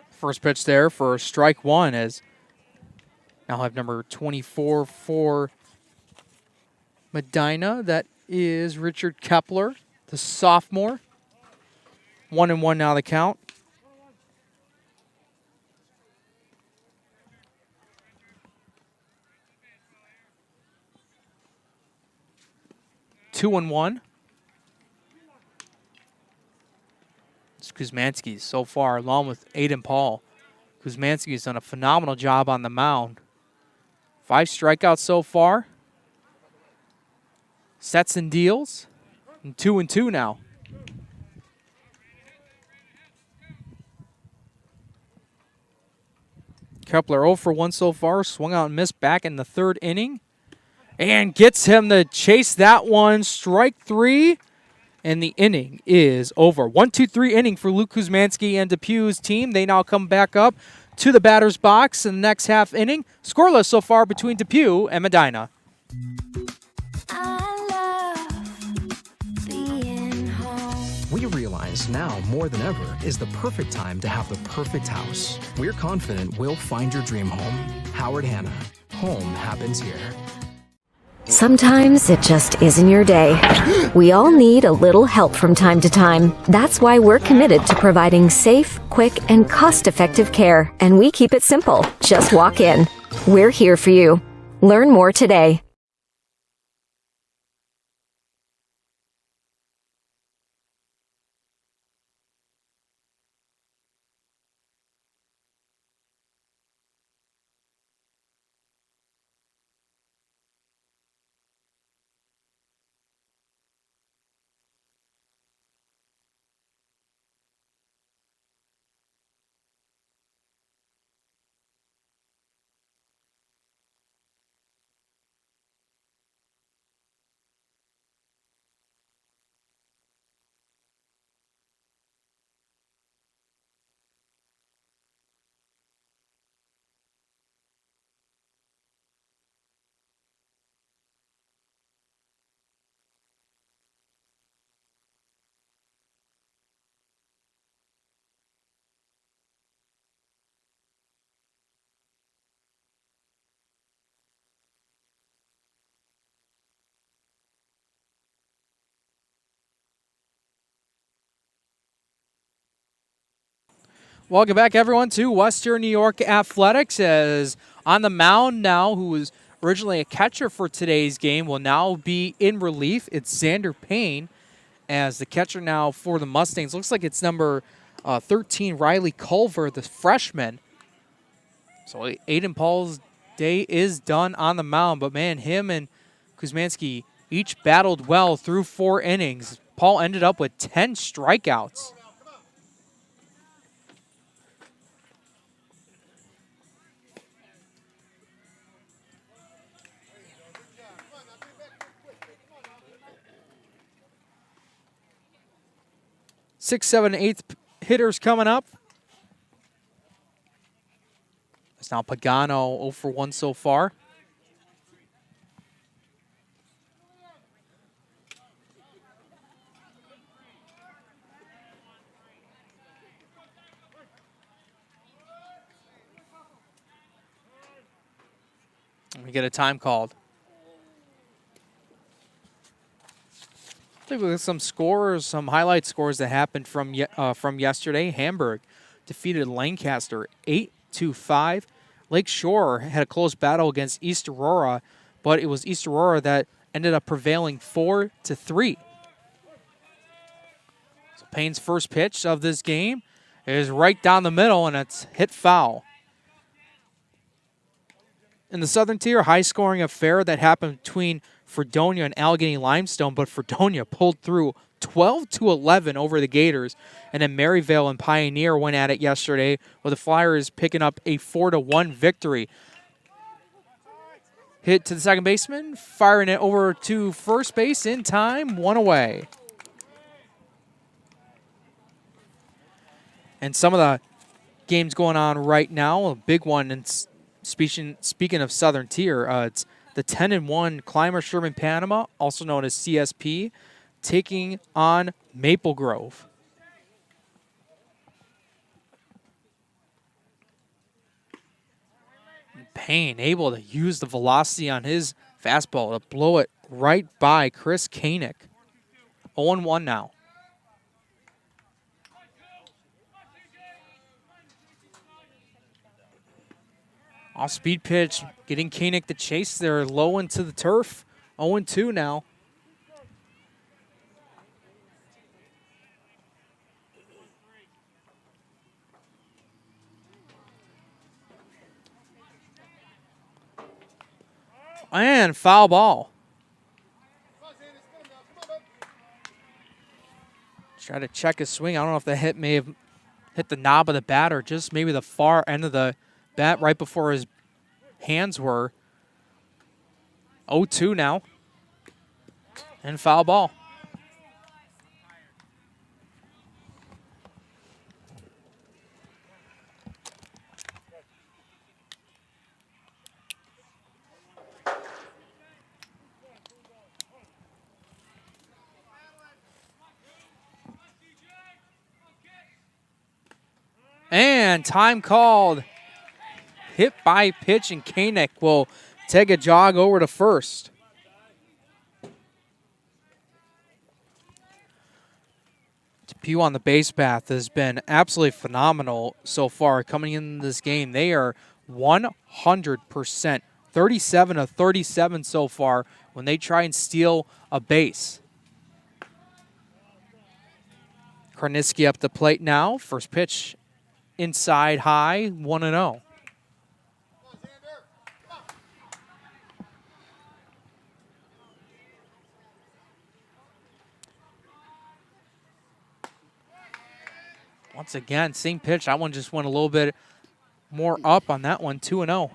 First pitch there for strike one, as now have number 24 for Medina. That is Richard Kepler, the sophomore. 1-1 now the count. Two and one. It's Kuzmanski so far, along with Aiden Paul. Kuzmanski has done a phenomenal job on the mound. 5 strikeouts so far. Sets and deals. And 2-2 now. Kepler 0 for 1 so far. Swung out and missed back in the 3rd inning. And gets him to chase that one. Strike 3. And the inning is over. 1-2-3 inning for Luke Kuzmanski and DEPEW's team. They now come back up to the batter's box in the next half inning. Scoreless so far between DEPEW and Medina. I love being home. We realize now more than ever is the perfect time to have the perfect house. We're confident we'll find your dream home. Howard Hanna. Home happens here. Sometimes it just isn't your day. We all need a little help from time to time. That's why we're committed to providing safe, quick, and cost-effective care. And we keep it simple. Just walk in. We're here for you. Learn more today. Welcome back, everyone, to Western New York Athletics. As on the mound now, who was originally a catcher for today's game, will now be in relief. It's Xander Payne as the catcher now for the Mustangs. Looks like it's number 13, Riley Culver, the freshman. So Aiden Paul's day is done on the mound. But, man, him and Kuzmanski each battled well through 4 innings. Paul ended up with 10 strikeouts. Sixth, seventh, eighth hitters coming up. It's now Pagano 0 for 1 so far. We get a time called. Take a look at some scores, some highlight scores that happened from yesterday. Hamburg defeated Lancaster 8-5. Lake Shore had a close battle against East Aurora, but it was East Aurora that ended up prevailing 4-3. So Payne's first pitch of this game is right down the middle, and it's hit foul. In the Southern Tier, high-scoring affair that happened between Fredonia and Allegheny Limestone, but Fredonia pulled through 12-11 over the Gators. And then Maryvale and Pioneer went at it yesterday, with the Flyers picking up a 4-1 victory. Hit to the second baseman, firing it over to first base in time, 1 away. And some of the games going on right now, a big one, and speaking of Southern Tier, it's the 10-1 Clymer Sherman Panama, also known as CSP, taking on Maple Grove. Payne able to use the velocity on his fastball to blow it right by Chris Koenig. 0-1 now. Off-speed pitch, getting Koenig to chase there low into the turf. 0-2 now. And foul ball. Try to check his swing. I don't know if the hit may have hit the knob of the bat or just maybe the far end of the bat right before his hands were. 0-2 now. And foul ball. And time called. Hit by pitch, and Koenig will take a jog over to first. DEPEW on the base path has been absolutely phenomenal so far coming in this game. They are 100%, 37 of 37 so far when they try and steal a base. Karnesky up the plate now. First pitch inside high, 1-0. Once again, same pitch. That one just went a little bit more up on that one, 2-0.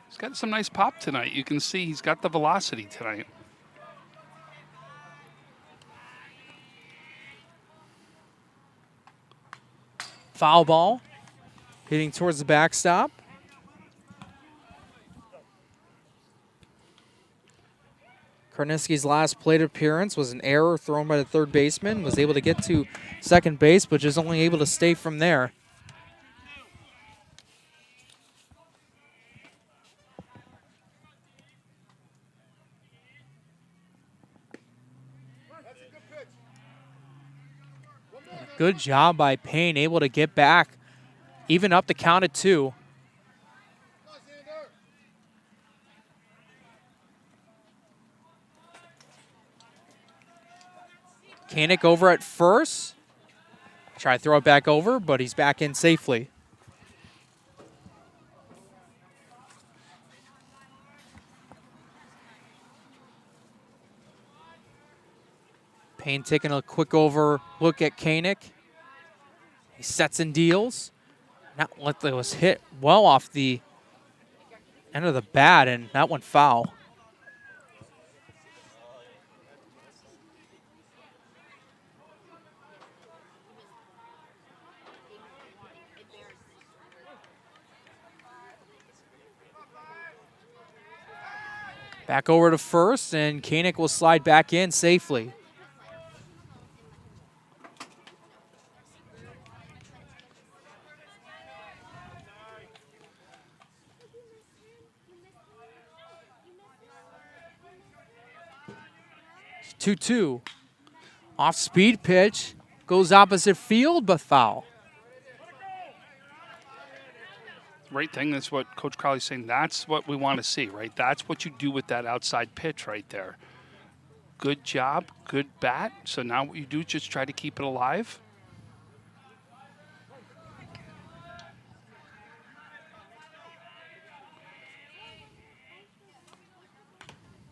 He's got some nice pop tonight. You can see he's got the velocity tonight. Foul ball, hitting towards the backstop. Karnesky's last plate appearance was an error thrown by the third baseman. Was able to get to second base, but just only able to stay from there. Good job by Payne, able to get back, even up the count at 2. Koenig over at first. Try to throw it back over, but he's back in safely. Payne taking a quick over look at Koenig. He sets and deals. That was hit well off the end of the bat, and that went foul. Back over to first, and Koenig will slide back in safely. It's 2-2. Off-speed pitch. Goes opposite field, but foul. Right thing, that's what Coach Crowley's saying. That's what we want to see, right? That's what you do with that outside pitch right there. Good job, good bat. So now what you do is just try to keep it alive.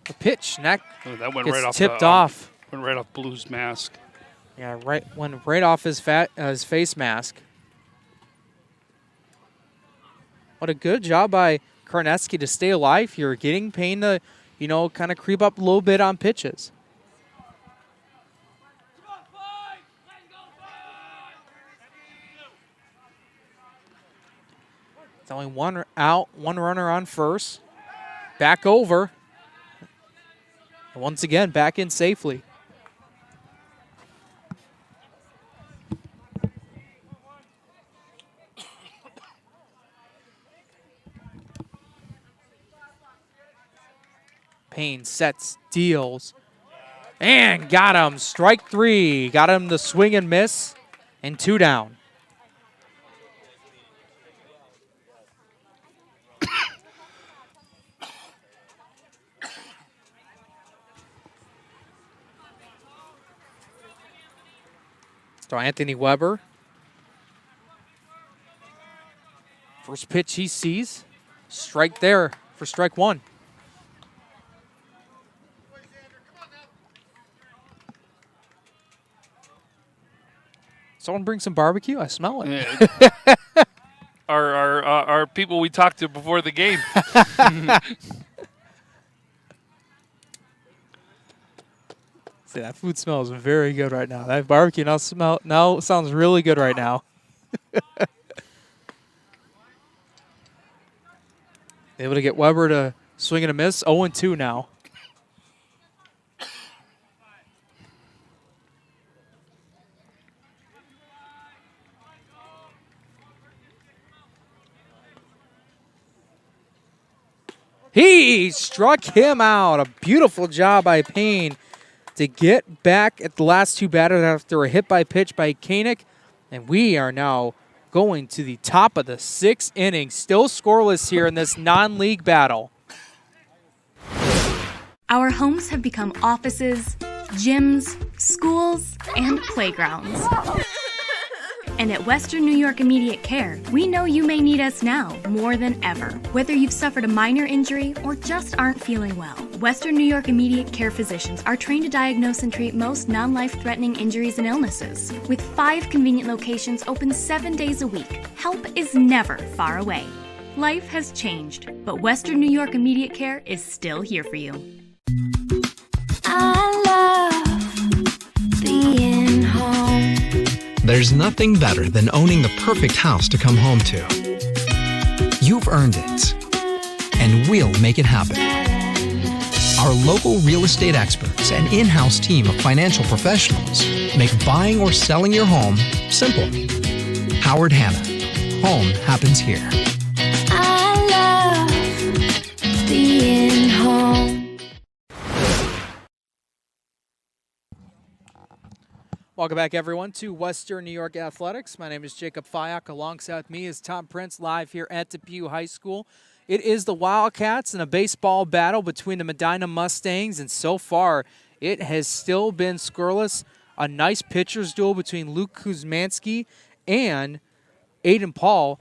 The pitch, neck That went gets right off tipped off. Went right off Blue's mask. Yeah, went right off his face mask. What a good job by Karnesky to stay alive here, getting Payne to, kind of creep up a little bit on pitches. It's only one out, one runner on first. Back over. And once again, back in safely. Payne sets, deals, and got him. Strike 3. Got him to swing and miss, and 2 down. So Anthony Weber. First pitch he sees. Strike there for strike 1. Someone bring some barbecue? I smell it. Yeah. our people we talked to before the game. See, that food smells very good right now. That barbecue now sounds really good right now. Able to get Weber to swing and a miss. 0-2 now. He struck him out. A beautiful job by Payne to get back at the last 2 batters after a hit by pitch by Koenig. And we are now going to the top of the 6th inning. Still scoreless here in this non-league battle. Our homes have become offices, gyms, schools, and playgrounds. And at Western New York Immediate Care, we know you may need us now more than ever. Whether you've suffered a minor injury or just aren't feeling well, Western New York Immediate Care physicians are trained to diagnose and treat most non-life-threatening injuries and illnesses. With 5 convenient locations open 7 days a week, help is never far away. Life has changed, but Western New York Immediate Care is still here for you. I love being home. There's nothing better than owning the perfect house to come home to. You've earned it, and we'll make it happen. Our local real estate experts and in-house team of financial professionals make buying or selling your home simple. Howard Hanna. Home happens here. I love being home. Welcome back, everyone, to Western New York Athletics. My name is Jacob Fyock. Alongside with me is Tom Prince, live here at DEPEW High School. It is the Wildcats in a baseball battle between the Medina Mustangs, and so far it has still been scoreless. A nice pitcher's duel between Luke Kuzmanski and Aiden Paul.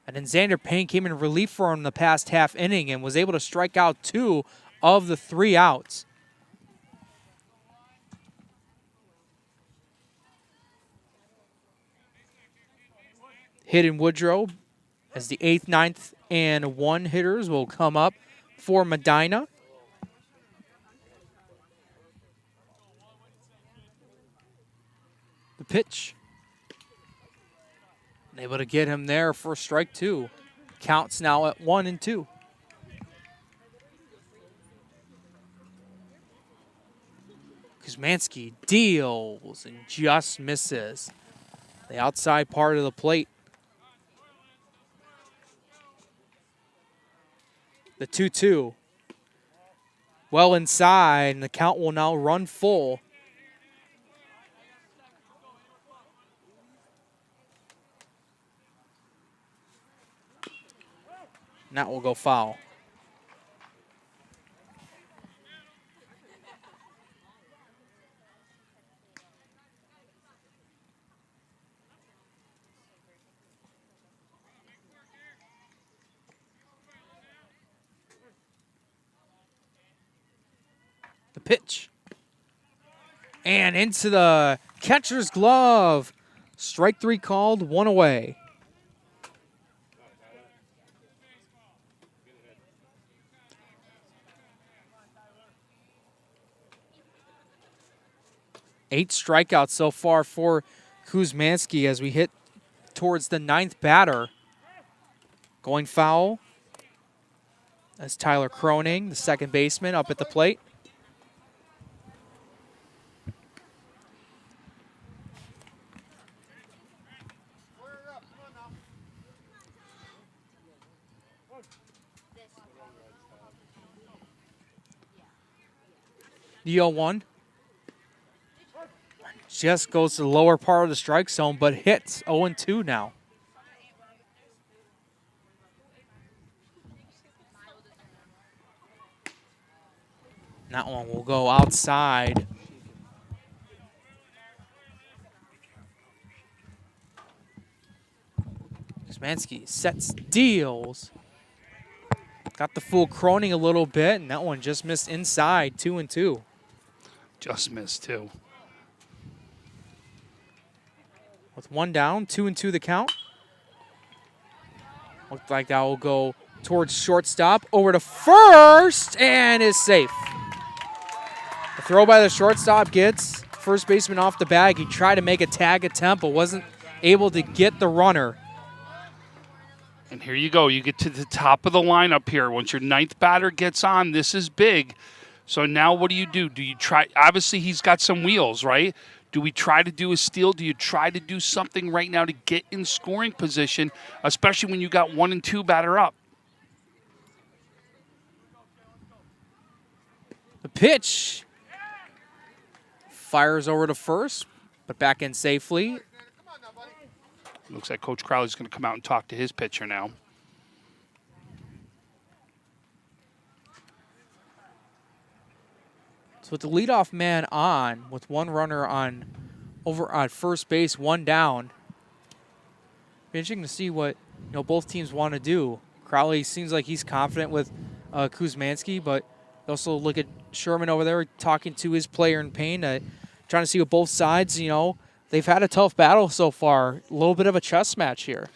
And then Xander Payne came in relief for him in the past half inning and was able to strike out 2 of the 3 outs. Hayden Woodrow as the 8th, 9th, and 1 hitters will come up for Medina. The pitch. And able to get him there for strike 2. Counts now at 1-2. Kuzmanski deals and just misses the outside part of the plate. The 2-2. Well inside, and the count will now run full. And that will go foul. The pitch. And into the catcher's glove. Strike 3 called, 1 away. Eight strikeouts so far for Kuzmanski as we hit towards the 9th batter. Going foul. That's Tyler Croning, the second baseman, up at the plate. The 0-1. Just goes to the lower part of the strike zone, but hits 0-2 now. That one will go outside. Kuzmanski sets, deals. Got the full croning a little bit, and that one just missed inside, 2-2. Just missed, too. With one down, 2-2 the count. Looks like that will go towards shortstop, over to first, and is safe. The throw by the shortstop gets first baseman off the bag. He tried to make a tag attempt, but wasn't able to get the runner. And here you go. You get to the top of the lineup here. Once your ninth batter gets on, this is big. So now what do? Do you try? Obviously, he's got some wheels, right? Do we try to do a steal? Do you try to do something right now to get in scoring position, especially when you got 1 and 2 batter up? The pitch fires over to first, but back in safely. Looks like Coach Crowley's going to come out and talk to his pitcher now. So with the leadoff man on, with one runner on over on first base, one down. Be interesting to see what both teams want to do. Crowley seems like he's confident with Kuzmanski, but also look at Sherman over there talking to his player in pain, trying to see what both sides, they've had a tough battle so far. A little bit of a chess match here.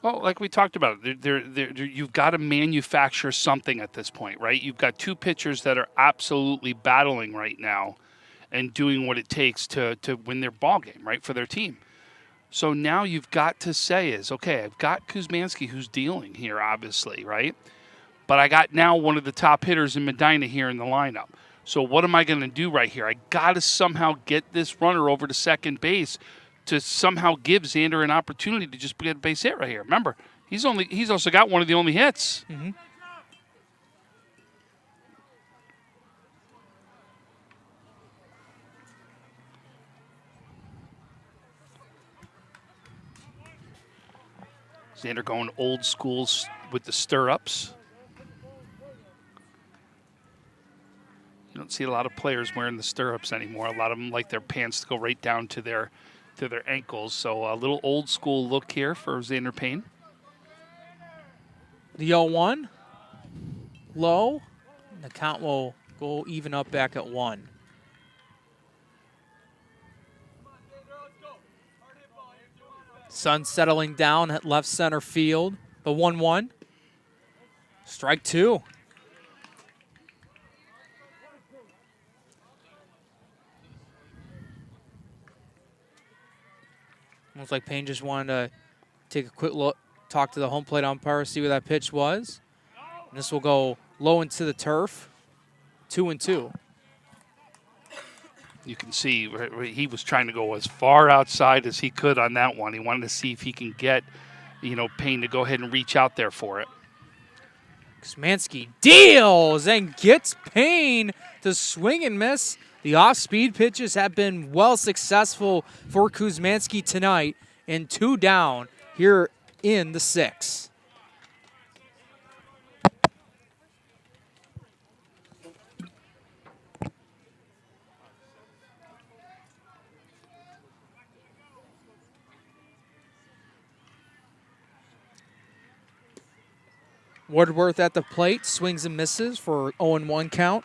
Well, like we talked about, you've got to manufacture something at this point, right? You've got two pitchers that are absolutely battling right now and doing what it takes to win their ball game, right, for their team. So now you've got to say is, okay, I've got Kuzmanski who's dealing here, obviously, right? But I got now one of the top hitters in Medina here in the lineup. So what am I going to do right here? I got to somehow get this runner over to second base to somehow give Xander an opportunity to just get a base hit right here. Remember, he's also got one of the only hits. Mm-hmm. Xander going old school with the stirrups. You don't see a lot of players wearing the stirrups anymore. A lot of them like their pants to go right down to their ankles. So a little old school look here for Xander Payne. The 0-1, low. The count will go even up back at 1. Sun settling down at left center field. The 1-1. Strike 2. Looks like Payne just wanted to take a quick look, talk to the home plate umpire, see where that pitch was. And this will go low into the turf, 2-2. You can see he was trying to go as far outside as he could on that one. He wanted to see if he can get, Payne to go ahead and reach out there for it. Kuzmanski deals and gets Payne to swing and miss. The off-speed pitches have been well successful for Kuzmanski tonight, and 2 down here in the 6th. Woodworth at the plate, swings and misses for 0-1 count.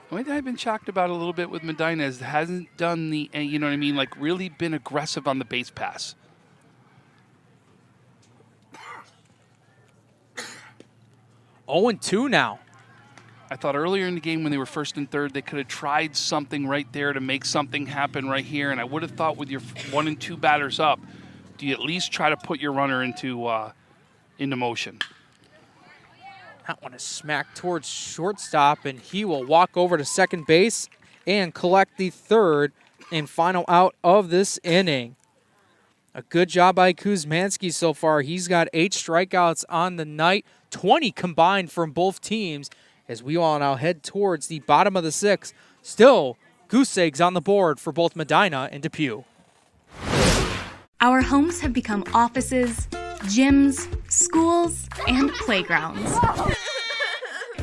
The only thing I've been shocked about a little bit with Medina is it hasn't done the, like really been aggressive on the base pass. Oh, 2 now. I thought earlier in the game when they were first and third, they could have tried something right there to make something happen right here. And I would have thought with your 1 and 2 batters up, do you at least try to put your runner into motion? That one is smacked towards shortstop, and he will walk over to second base and collect the third and final out of this inning. A good job by Kuzmanski so far. He's got 8 strikeouts on the night, 20 combined from both teams, as we all now head towards the bottom of the 6th. Still, goose eggs on the board for both Medina and DePew. Our homes have become offices, gyms, schools, and playgrounds.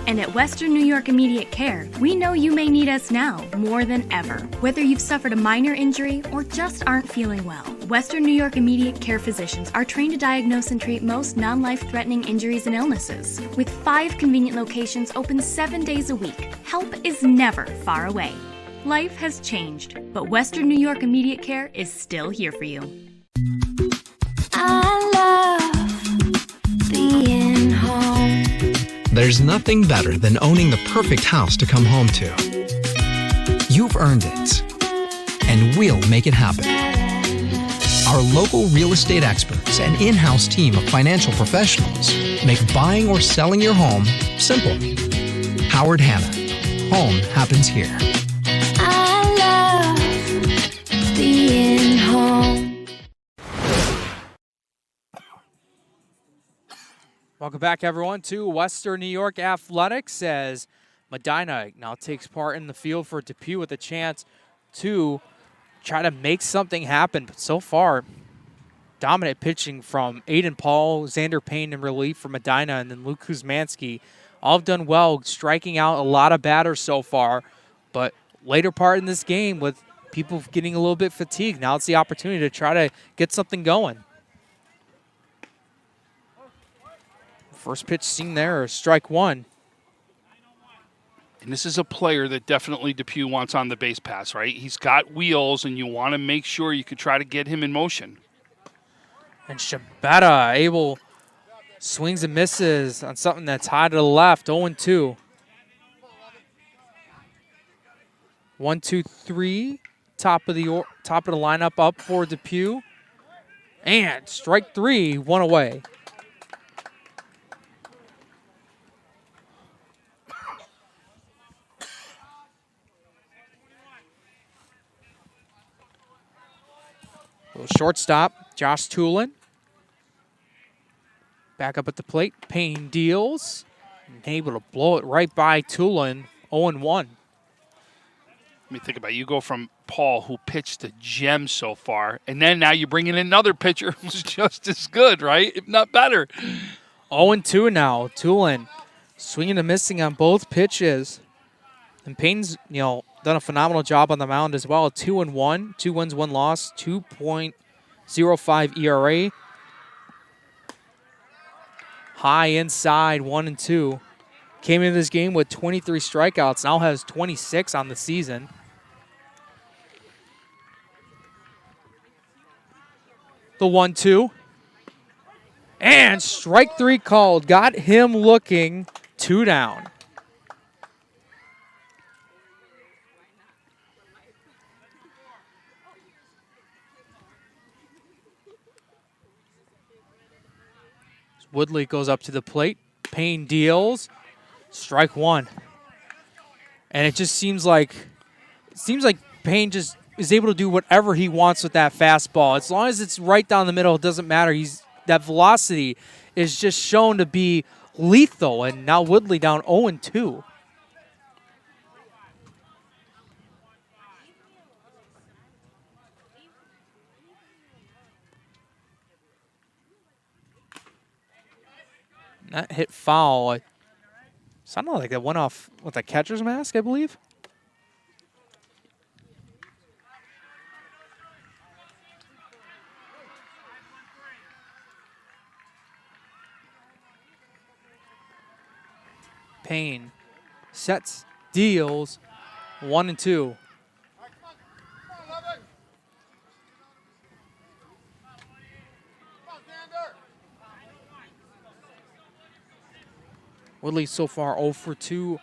And at Western New York Immediate Care, we know you may need us now more than ever. Whether you've suffered a minor injury or just aren't feeling well, Western New York Immediate Care physicians are trained to diagnose and treat most non-life-threatening injuries and illnesses. With 5 convenient locations open 7 days a week, help is never far away. Life has changed, but Western New York Immediate Care is still here for you. I love being home. There's nothing better than owning the perfect house to come home to. You've earned it, and we'll make it happen. Our local real estate experts and in-house team of financial professionals make buying or selling your home simple. Howard Hanna. Home happens here. I love being home. Welcome back, everyone, to Western New York Athletics as Medina now takes part in the field for DePew with a chance to try to make something happen. But so far, dominant pitching from Aiden Paul, Xander Payne in relief for Medina, and then Luke Kuzmanski. All have done well, striking out a lot of batters so far. But later part in this game with people getting a little bit fatigued, now it's the opportunity to try to get something going. First pitch seen there, strike one. And this is a player that definitely DePew wants on the base pass, right? He's got wheels, and you want to make sure you can try to get him in motion. And Shabeta able swings and misses on something that's high to the left, 0-2. 1-2-3, top of the lineup up for DePew. And strike 3, one away. Shortstop, Josh Tulin. Back up at the plate. Payne deals. And able to blow it right by Tulin. 0-1. Let me think about it. You go from Paul, who pitched a gem so far, and then now you bring in another pitcher who's just as good, right? If not better. 0-2 now. Tulin swinging and missing on both pitches. And Payne's, done a phenomenal job on the mound as well. 2-1, 2 wins, 1 loss, 2.05 ERA. High inside, 1-2. Came into this game with 23 strikeouts, now has 26 on the season. The 1-2. And strike 3 called. Got him looking, 2 down. Woodley goes up to the plate. Payne deals. Strike 1. And it just seems like Payne just is able to do whatever he wants with that fastball. As long as it's right down the middle, it doesn't matter. That velocity is just shown to be lethal. And now Woodley down 0-2. That hit foul. It sounded like it went off with a catcher's mask, I believe. Payne sets, deals, 1-2. Woodley so far 0 for 2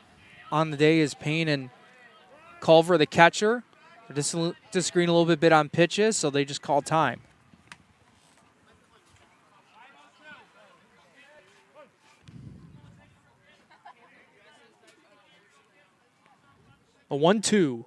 on the day is Payne and Culver, the catcher. They're disagreeing a little bit on pitches, so they just call time. A 1-2.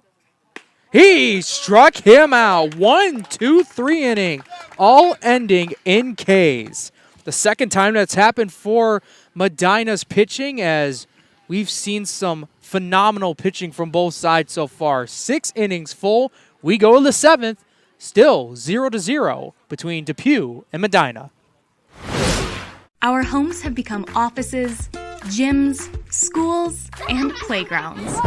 He struck him out. 1, 2, 3 inning, all ending in Ks. The second time that's happened for Medina's pitching as we've seen some phenomenal pitching from both sides so far. 6 innings full. We go to the 7th. Still 0-0 between DEPEW and Medina. Our homes have become offices, gyms, schools, and playgrounds.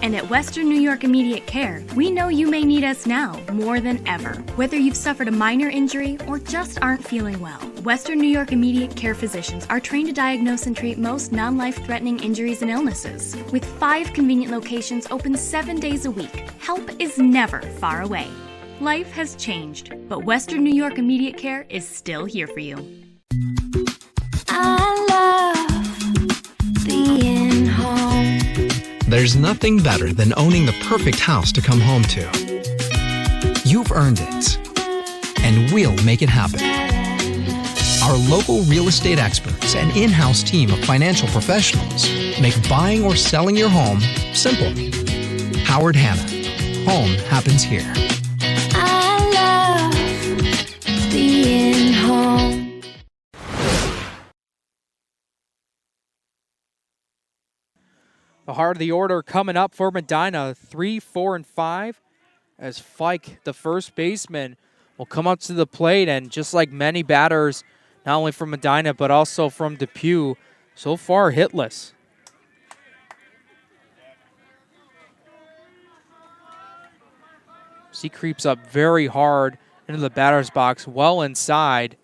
And at Western New York Immediate Care, we know you may need us now more than ever. Whether you've suffered a minor injury or just aren't feeling well, Western New York Immediate Care physicians are trained to diagnose and treat most non-life-threatening injuries and illnesses. With 5 convenient locations open 7 days a week, help is never far away. Life has changed, but Western New York Immediate Care is still here for you. I love being home. There's nothing better than owning the perfect house to come home to. You've earned it, and we'll make it happen. Our local real estate experts and in-house team of financial professionals make buying or selling your home simple. Howard Hanna. Home happens here. I love being home. The heart of the order coming up for Medina, 3, 4, and 5, as Fike, the first baseman, will come up to the plate, and just like many batters, not only from Medina but also from DEPEW, so far hitless. He creeps up very hard into the batter's box, well inside.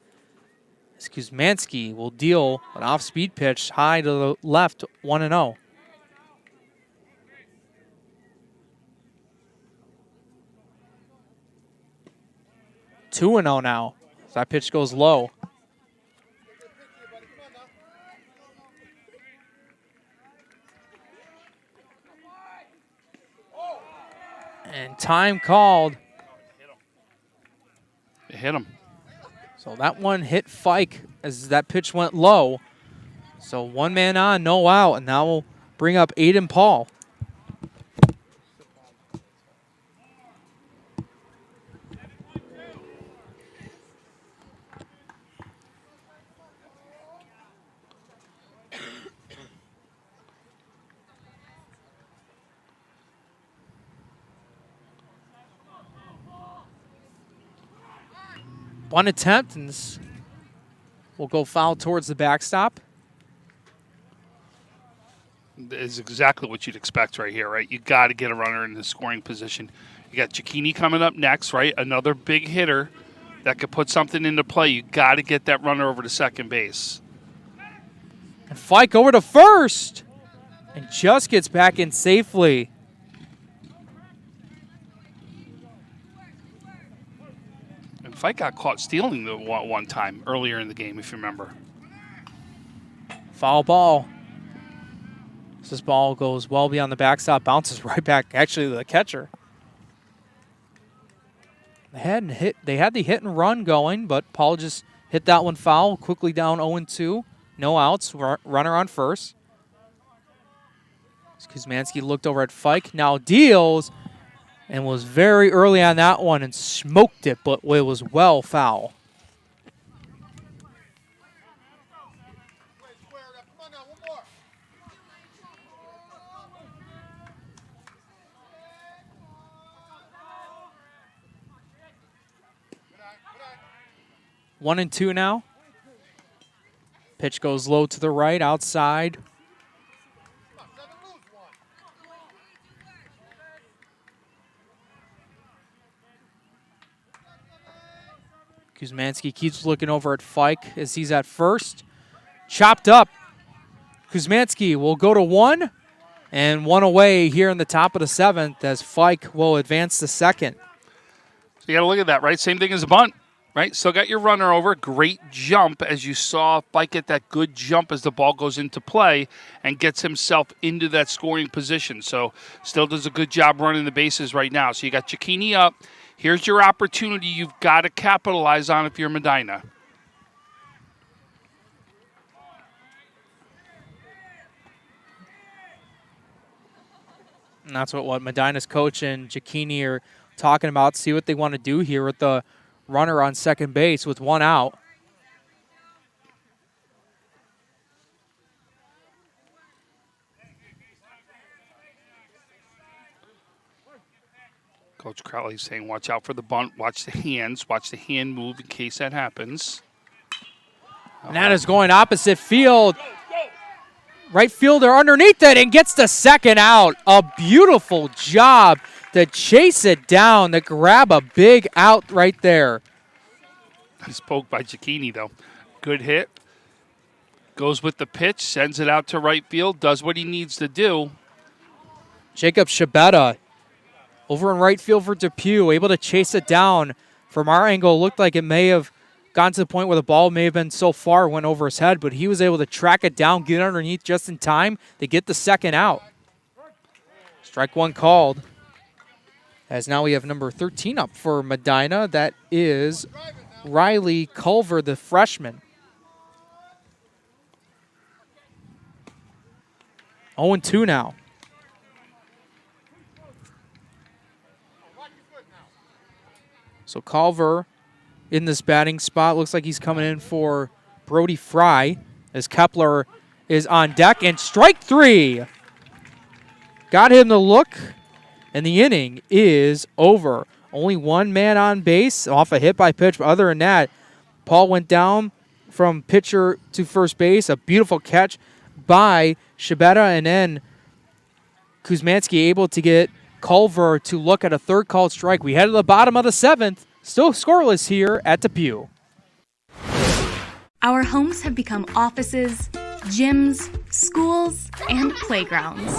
Kuzmanski will deal an off-speed pitch high to the left, 1-0. Two and 0 now. That pitch goes low. And time called. It hit him. So that one hit Fike as that pitch went low. So 1 man on, no out, and now we'll bring up Aiden Paul. One attempt, and this will go foul towards the backstop. Is exactly what you'd expect right here, right? You got to get a runner in the scoring position. You got Cicchini coming up next, right? Another big hitter that could put something into play. You got to get that runner over to second base. And Fike over to first, and just gets back in safely. Fike got caught stealing the one time earlier in the game, if you remember. Foul ball. This ball goes well beyond the backstop, bounces right back, actually, to the catcher. They had the hit and run going, but Paul just hit that one foul, quickly down 0-2. No outs, runner on first. Kuzmanski looked over at Fike, now deals, and was very early on that one and smoked it, but it was well foul. One and two now. Pitch goes low to the right, outside. Kuzmanski keeps looking over at Fike as he's at first. Chopped up. Kuzmanski will go to 1 and 1 away here in the top of the 7th as Fike will advance to second. So you got to look at that, right? Same thing as a bunt, right? Still got your runner over. Great jump as you saw Fike get that good jump as the ball goes into play and gets himself into that scoring position. So still does a good job running the bases right now. So you got Cicchini up. Here's your opportunity you've got to capitalize on if you're Medina. And that's what Medina's coach and Cicchini are talking about. See what they want to do here with the runner on second base with 1 out. Coach Crowley's saying, watch out for the bunt, watch the hands, watch the hand move in case that happens. And that is going opposite field. Right fielder underneath it and gets the second out. A beautiful job to chase it down, to grab a big out right there. He's poked by Cicchini, though. Good hit. Goes with the pitch, sends it out to right field, does what he needs to do. Jacob Shabeta over in right field for DePew, able to chase it down. From our angle, it looked like it may have gotten to the point where the ball may have been so far, went over his head, but he was able to track it down, get underneath just in time to get the second out. Strike one called. As now we have number 13 up for Medina. That is Riley Culver, the freshman. 0-2 now. So Culver in this batting spot. Looks like he's coming in for Brody Fry as Kepler is on deck. And strike three. Got him to look, and the inning is over. Only one man on base off a hit by pitch. But other than that, Paul went down from pitcher to first base. A beautiful catch by Shabeta, and then Kuzmanski able to get Culver to look at a third called strike. We head to the bottom of the seventh. Still scoreless here at DePew. Our homes have become offices, gyms, schools, and playgrounds.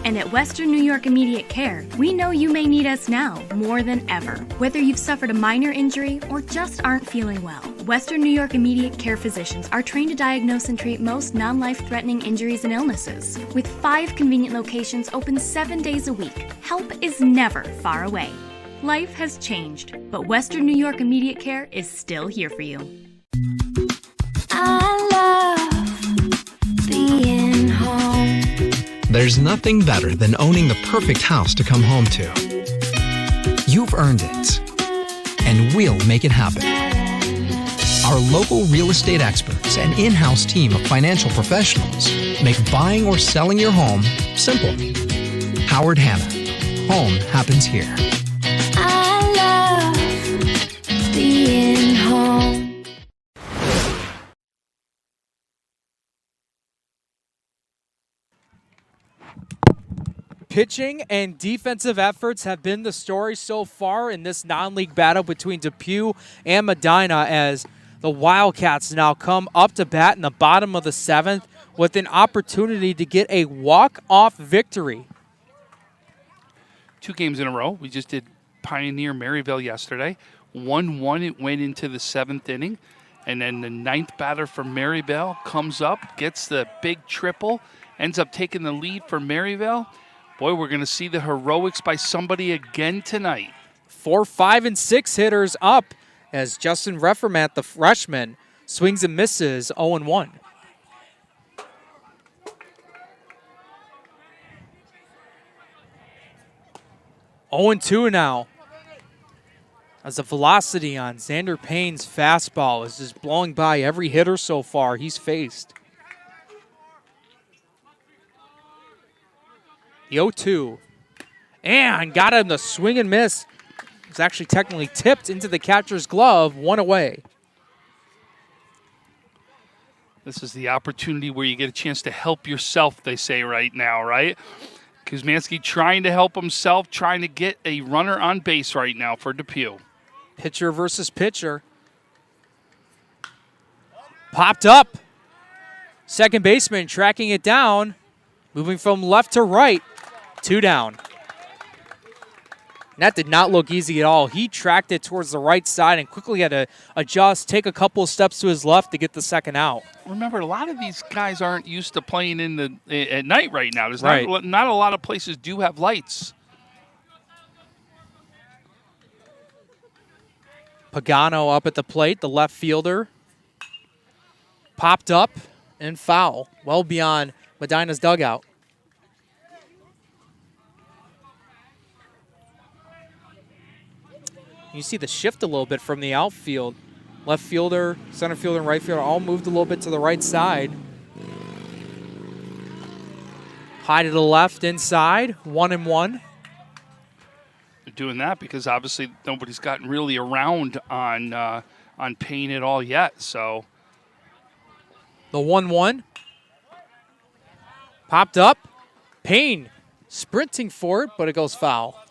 And at Western New York Immediate Care, we know you may need us now more than ever. Whether you've suffered a minor injury or just aren't feeling well, Western New York Immediate Care physicians are trained to diagnose and treat most non-life-threatening injuries and illnesses. With 5 convenient locations open 7 days a week, help is never far away. Life has changed, but Western New York Immediate Care is still here for you. I love being home. There's nothing better than owning the perfect house to come home to. You've earned it, and we'll make it happen. Our local real estate experts and in-house team of financial professionals make buying or selling your home simple. Howard Hanna. Home happens here. I love being home. Pitching and defensive efforts have been the story so far in this non-league battle between DePew and Medina, as the Wildcats now come up to bat in the bottom of the seventh with an opportunity to get a walk-off victory. 2 games in a row. We just did Pioneer Maryville yesterday. 1-1, it went into the 7th inning. And then the 9th batter for Maryville comes up, gets the big triple, ends up taking the lead for Maryville. Boy, we're going to see the heroics by somebody again tonight. 4, 5, and 6 hitters up as Justin Reffermat, the freshman, swings and misses 0-1. Oh and 2 now. As the velocity on Xander Payne's fastball is just blowing by every hitter so far he's faced. The 0-2. And got him the swing and miss. It's actually technically tipped into the catcher's glove, 1 away. This is the opportunity where you get a chance to help yourself, they say right now, right? Kuzmanski trying to help himself, trying to get a runner on base right now for DePew. Pitcher versus pitcher. Popped up. Second baseman tracking it down. Moving from left to right. 2 down. And that did not look easy at all. He tracked it towards the right side and quickly had to adjust, take a couple of steps to his left to get the second out. Remember, a lot of these guys aren't used to playing at night right now. There's Right. not a lot of places do have lights. Pagano up at the plate, the left fielder. Popped up and foul, well beyond Medina's dugout. You see the shift a little bit from the outfield. Left fielder, center fielder, and right fielder all moved a little bit to the right side. High to the left inside, 1-1. doing that because obviously nobody's gotten really around on Payne at all yet. So The 1-1. Popped up. Payne sprinting for it, but it goes foul.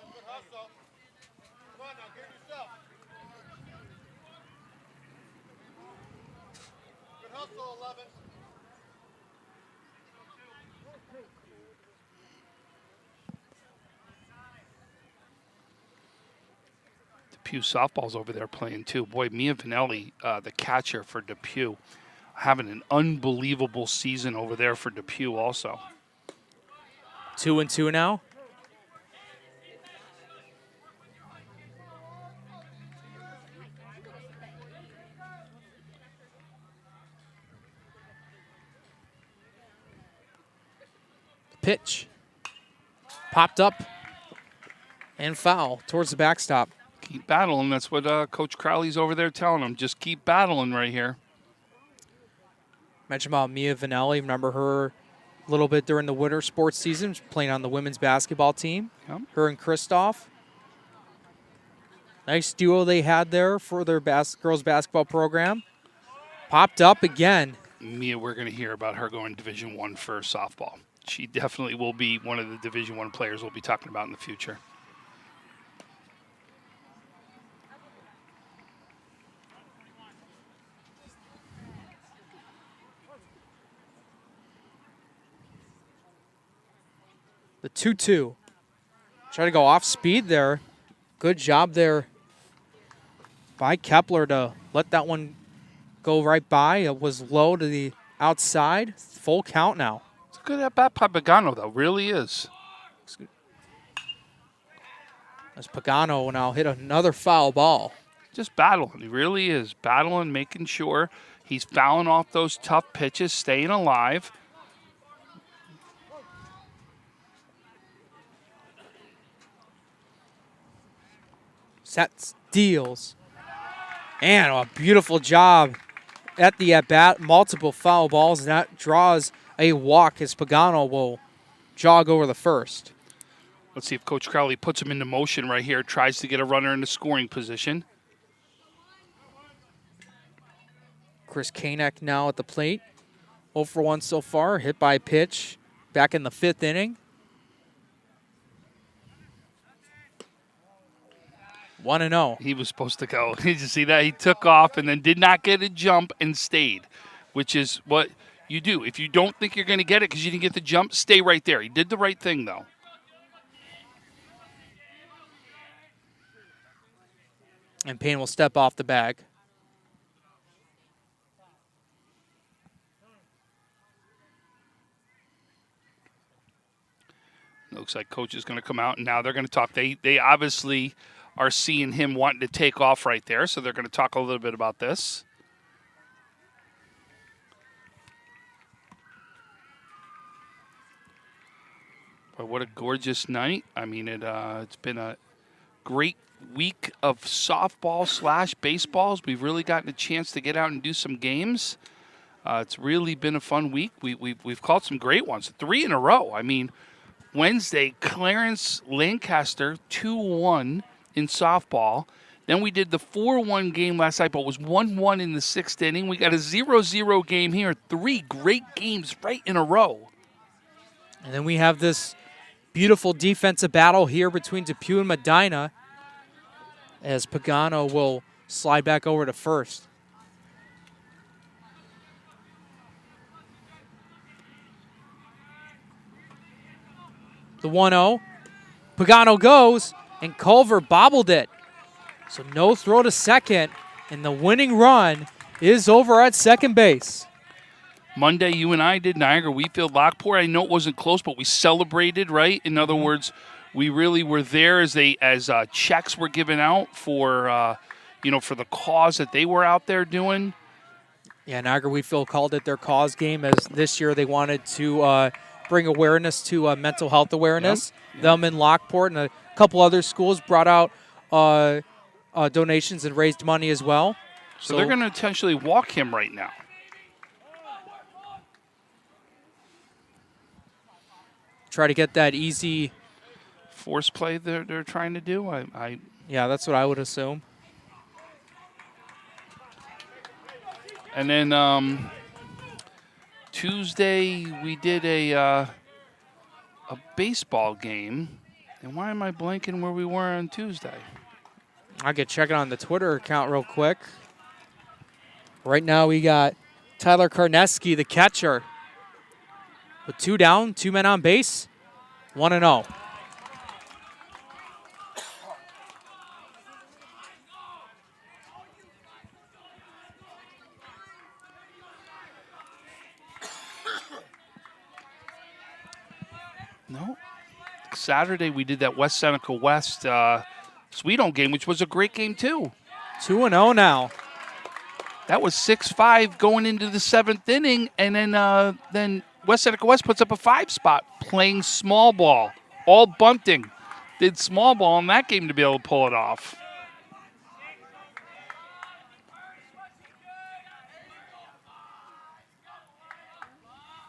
DePew softball's over there playing too. Boy, Mia Vanelli, the catcher for DePew, having an unbelievable season over there for DePew also. 2-2 now. Pitch. Popped up and foul towards the backstop. Keep battling. That's what Coach Crowley's over there telling them. Just keep battling right here. Mentioned about Mia Vanelli. Remember her a little bit during the winter sports season, playing on the women's basketball team. Yep. Her and Kristoff. Nice duo they had there for their girls basketball program. Popped up again. Mia, we're going to hear about her going Division I for softball. She definitely will be one of the Division I players we'll be talking about in the future. The 2-2. Try to go off speed there. Good job there by Kepler to let that one go right by. It was low to the outside. Full count now. It's a good at bat by Pagano, though. Really is. As Pagano now hit another foul ball. Just battling. He really is. Battling, making sure he's fouling off those tough pitches, staying alive. Sets, deals. And a beautiful job at the at-bat. Multiple foul balls, and that draws a walk as Pagano will jog over the first. Let's see if Coach Crowley puts him into motion right here, tries to get a runner into scoring position. Chris Kanek now at the plate. 0 for 1 so far, hit by a pitch back in the 5th inning. 1-0. He was supposed to go. Did you see that? He took off and then did not get a jump and stayed, which is what you do. If you don't think you're going to get it because you didn't get the jump, stay right there. He did the right thing, though. And Payne will step off the bag. Looks like Coach is going to come out, and now they're going to talk. They obviously are seeing him wanting to take off right there, so they're going to talk a little bit about this. But what a gorgeous night. I mean, it's been a great week of softball / baseballs. We've really gotten a chance to get out and do some games. It's really been a fun week. We've called some great ones, 3 in a row. I mean, Wednesday, Clarence Lancaster 2-1 in softball. Then we did the 4-1 game last night, but it was 1-1 in the 6th inning. We got a 0-0 game here. 3 great games right in a row. And then we have this beautiful defensive battle here between DePew and Medina as Pagano will slide back over to first. The 1-0. Pagano goes, and Culver bobbled it. So no throw to second, and the winning run is over at second base. Monday, you and I did Niagara Wheatfield Lockport. I know it wasn't close, but we celebrated, right? In other words, we really were there as checks were given out for for the cause that they were out there doing. Yeah, Niagara Wheatfield called it their cause game, as this year they wanted to bring awareness to mental health awareness. Yep. Them in Lockport and a couple other schools brought out donations and raised money as well. So they're going to intentionally walk him right now. Try to get that easy force play they're trying to do. Yeah, that's what I would assume. And then Tuesday we did a baseball game. And why am I blanking where we were on Tuesday? I could check it on the Twitter account real quick. Right now we got Tyler Karnesky, the catcher, with 2 down, 2 men on base, 1-0. No. Saturday we did that West Seneca West Sweeto game, which was a great game too. 2-0 now. That was 6-5 going into the 7th inning, and then West Seneca West puts up a 5 spot playing small ball, all bunting. Did small ball in that game to be able to pull it off.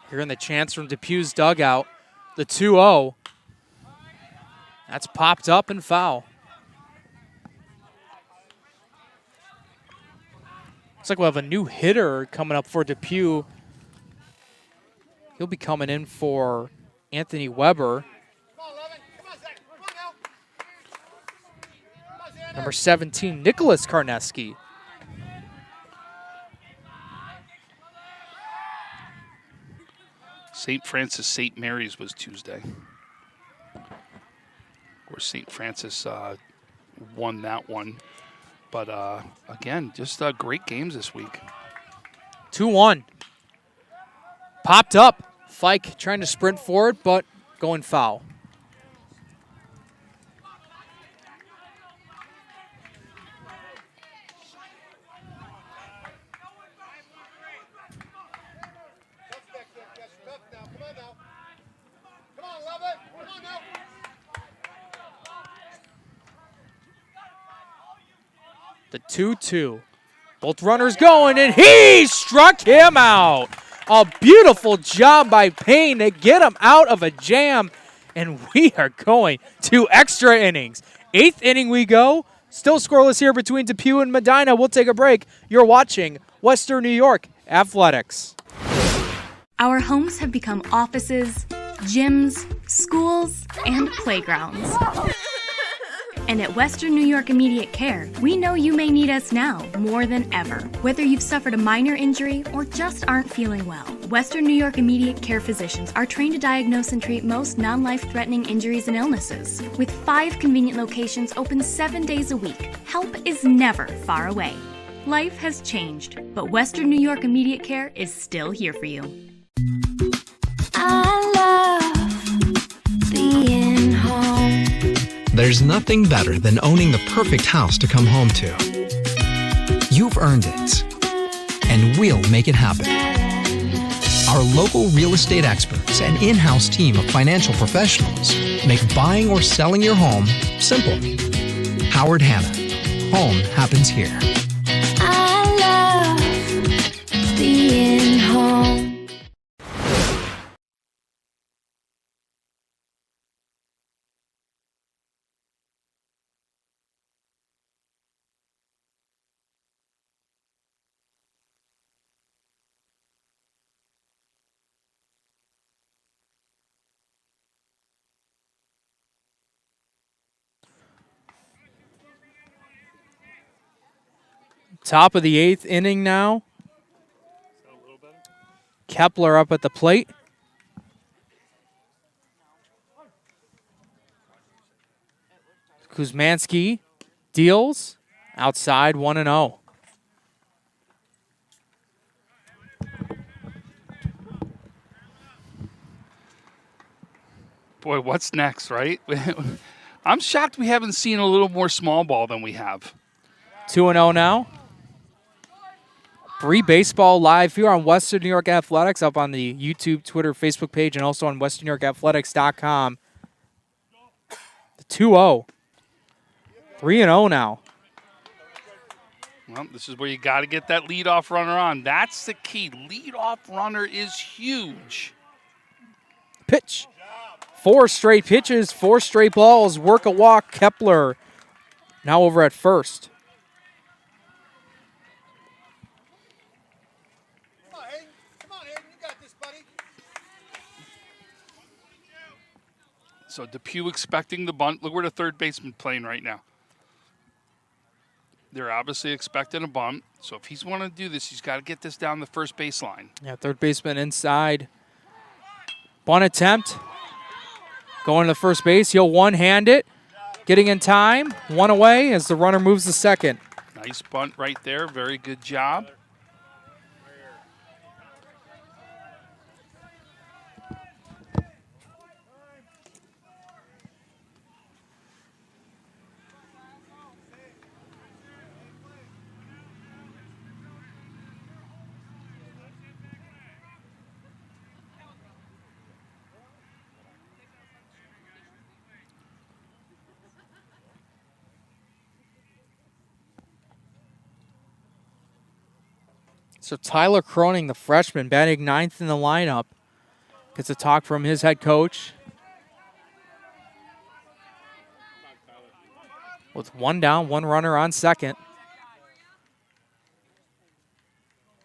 Hearing the chants from DePew's dugout, the 2-0. That's popped up and foul. Looks like we'll have a new hitter coming up for DePew. He'll be coming in for Anthony Weber. Number 17, Nicholas Karnesky. St. Francis St. Mary's was Tuesday. Of course, St. Francis won that one. But, again, just great games this week. 2-1. Popped up. Fike trying to sprint forward, but going foul. The 2-2. Both runners going, and he struck him out. A beautiful job by Payne to get him out of a jam. And we are going to extra innings. 8th inning we go. Still scoreless here between DePew and Medina. We'll take a break. You're watching Western New York Athletics. Our homes have become offices, gyms, schools, and playgrounds. And at Western New York Immediate Care, we know you may need us now more than ever. Whether you've suffered a minor injury or just aren't feeling well, Western New York Immediate Care physicians are trained to diagnose and treat most non-life-threatening injuries and illnesses. With 5 convenient locations open 7 days a week, help is never far away. Life has changed, but Western New York Immediate Care is still here for you. I love being home. There's nothing better than owning the perfect house to come home to. You've earned it, and we'll make it happen. Our local real estate experts and in-house team of financial professionals make buying or selling your home simple. Howard Hanna. Home happens here. I love being home. Top of the 8th inning now. Kepler up at the plate. Kuzmanski deals. Outside, 1-0. Boy, what's next, right? I'm shocked we haven't seen a little more small ball than we have. 2-0 now. Free baseball live here on Western New York Athletics, up on the YouTube, Twitter, Facebook page, and also on WesternNewYorkAthletics.com. The 2-0. 3-0 now. Well, this is where you got to get that leadoff runner on. That's the key. Leadoff runner is huge. Pitch. 4 straight pitches, 4 straight balls, work a walk. Kepler now over at first. So DePew expecting the bunt. Look where the third baseman playing right now. They're obviously expecting a bunt. So if he's want to do this, he's got to get this down the first baseline. Yeah, third baseman inside. Bunt attempt. Going to the first base. He'll one-hand it. Getting in time. 1 away as the runner moves to second. Nice bunt right there. Very good job. So Tyler Cronin, the freshman, batting 9th in the lineup, gets a talk from his head coach. With 1 down, 1 runner on second.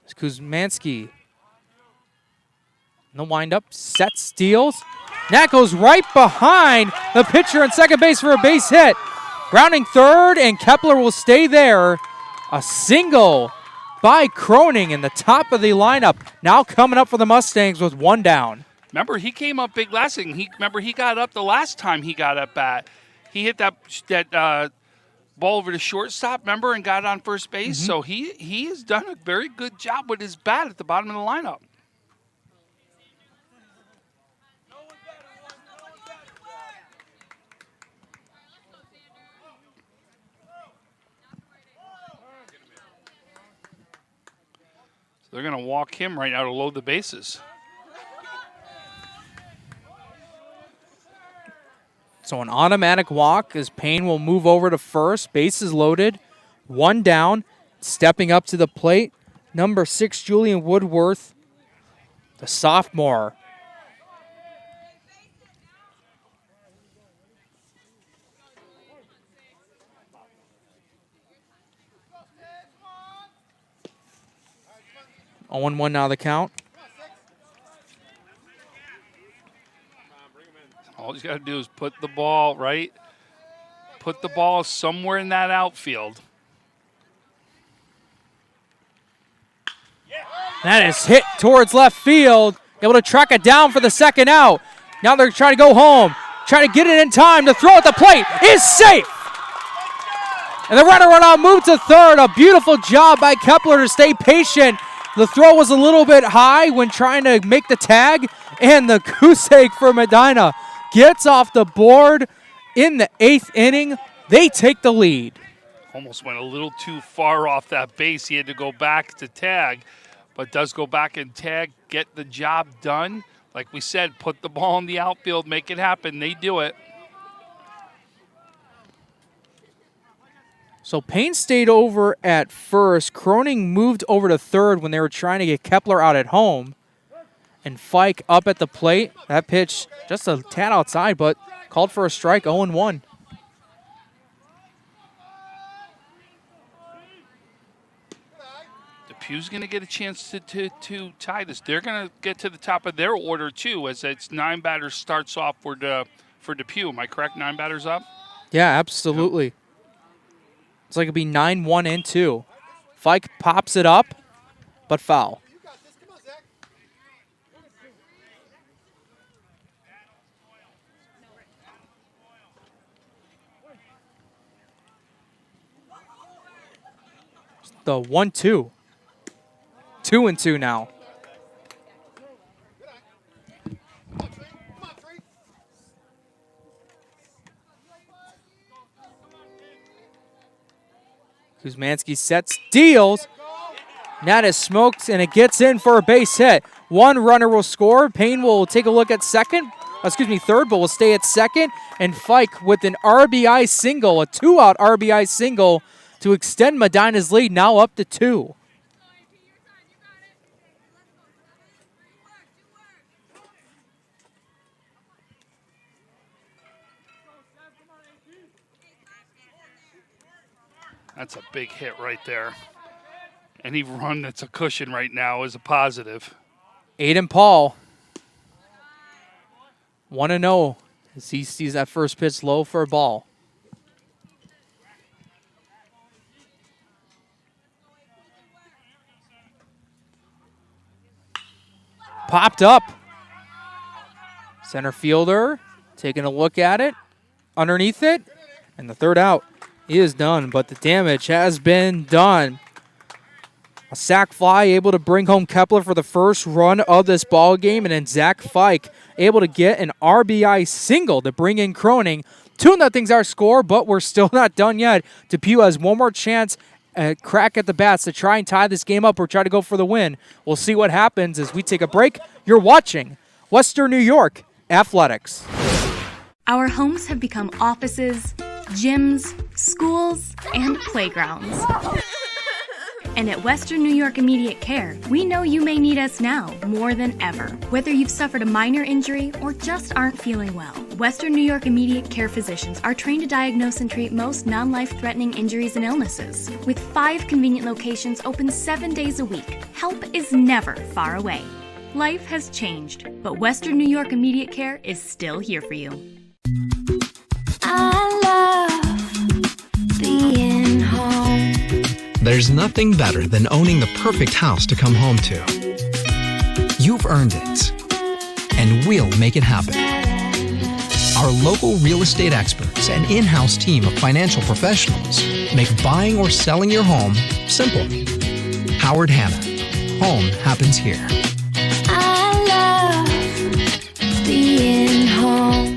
It's Kuzmanski. No windup, sets, steals. That goes right behind the pitcher on second base for a base hit. Grounding third, and Kepler will stay there. A single by Cronin in the top of the lineup. Now coming up for the Mustangs with 1 down. Remember, he came up big last inning. He got up the last time he got at bat. He hit that ball over the shortstop, remember, and got on first base. Mm-hmm. So he has done a very good job with his bat at the bottom of the lineup. They're going to walk him right now to load the bases. So an automatic walk as Payne will move over to first. Bases loaded. 1 down. Stepping up to the plate, number 6, Julian Woodworth, the sophomore. Oh, 1-1 now the count. All he's got to do is put the ball right. Put the ball somewhere in that outfield. That is hit towards left field. Able to track it down for the second out. Now they're trying to go home. Trying to get it in time to throw at the plate. Is safe. And the runner run out, moved to third. A beautiful job by Kepler to stay patient. The throw was a little bit high when trying to make the tag. And the goose egg for Medina gets off the board in the 8th inning. They take the lead. Almost went a little too far off that base. He had to go back to tag, but does go back and tag, get the job done. Like we said, put the ball in the outfield, make it happen. They do it. So Payne stayed over at first. Cronin moved over to third when they were trying to get Kepler out at home. And Fike up at the plate. That pitch just a tad outside, but called for a strike, 0-1. DePew's going to get a chance to tie this. They're going to get to the top of their order, too, as it's 9 batters starts off for DePew. Am I correct? 9 batters up? Yeah, absolutely. Yep. It's like it'd be 9-1 and 2. Fike pops it up, but foul. The 1-2. 2-2 now. Kuzmanski sets, deals. That is smoked, and it gets in for a base hit. 1 runner will score. Payne will take a look at third, but will stay at second. And Fike with an RBI single, a 2-out RBI single to extend Medina's lead, now up to 2. That's a big hit right there. Any run that's a cushion right now is a positive. Aiden Paul, 1-0 as he sees that first pitch low for a ball. Popped up. Center fielder taking a look at it, underneath it, and the third out is done, but the damage has been done. A sac fly able to bring home Kepler for the first run of this ball game, and then Zach Fike able to get an RBI single to bring in Croning. 2-0's our score, but we're still not done yet. DePew has one more chance at crack at the bats to try and tie this game up or try to go for the win. We'll see what happens as we take a break. You're watching Western New York Athletics. Our homes have become offices, gyms, schools, and playgrounds. And at Western New York Immediate Care, we know you may need us now more than ever. Whether you've suffered a minor injury or just aren't feeling well, Western New York Immediate Care physicians are trained to diagnose and treat most non-life-threatening injuries and illnesses. With 5 convenient locations open 7 days a week, help is never far away. Life has changed, but Western New York Immediate Care is still here for you. I love being home. There's nothing better than owning the perfect house to come home to. You've earned it, and we'll make it happen. Our local real estate experts and in-house team of financial professionals make buying or selling your home simple. Howard Hanna. Home happens here. I love being home.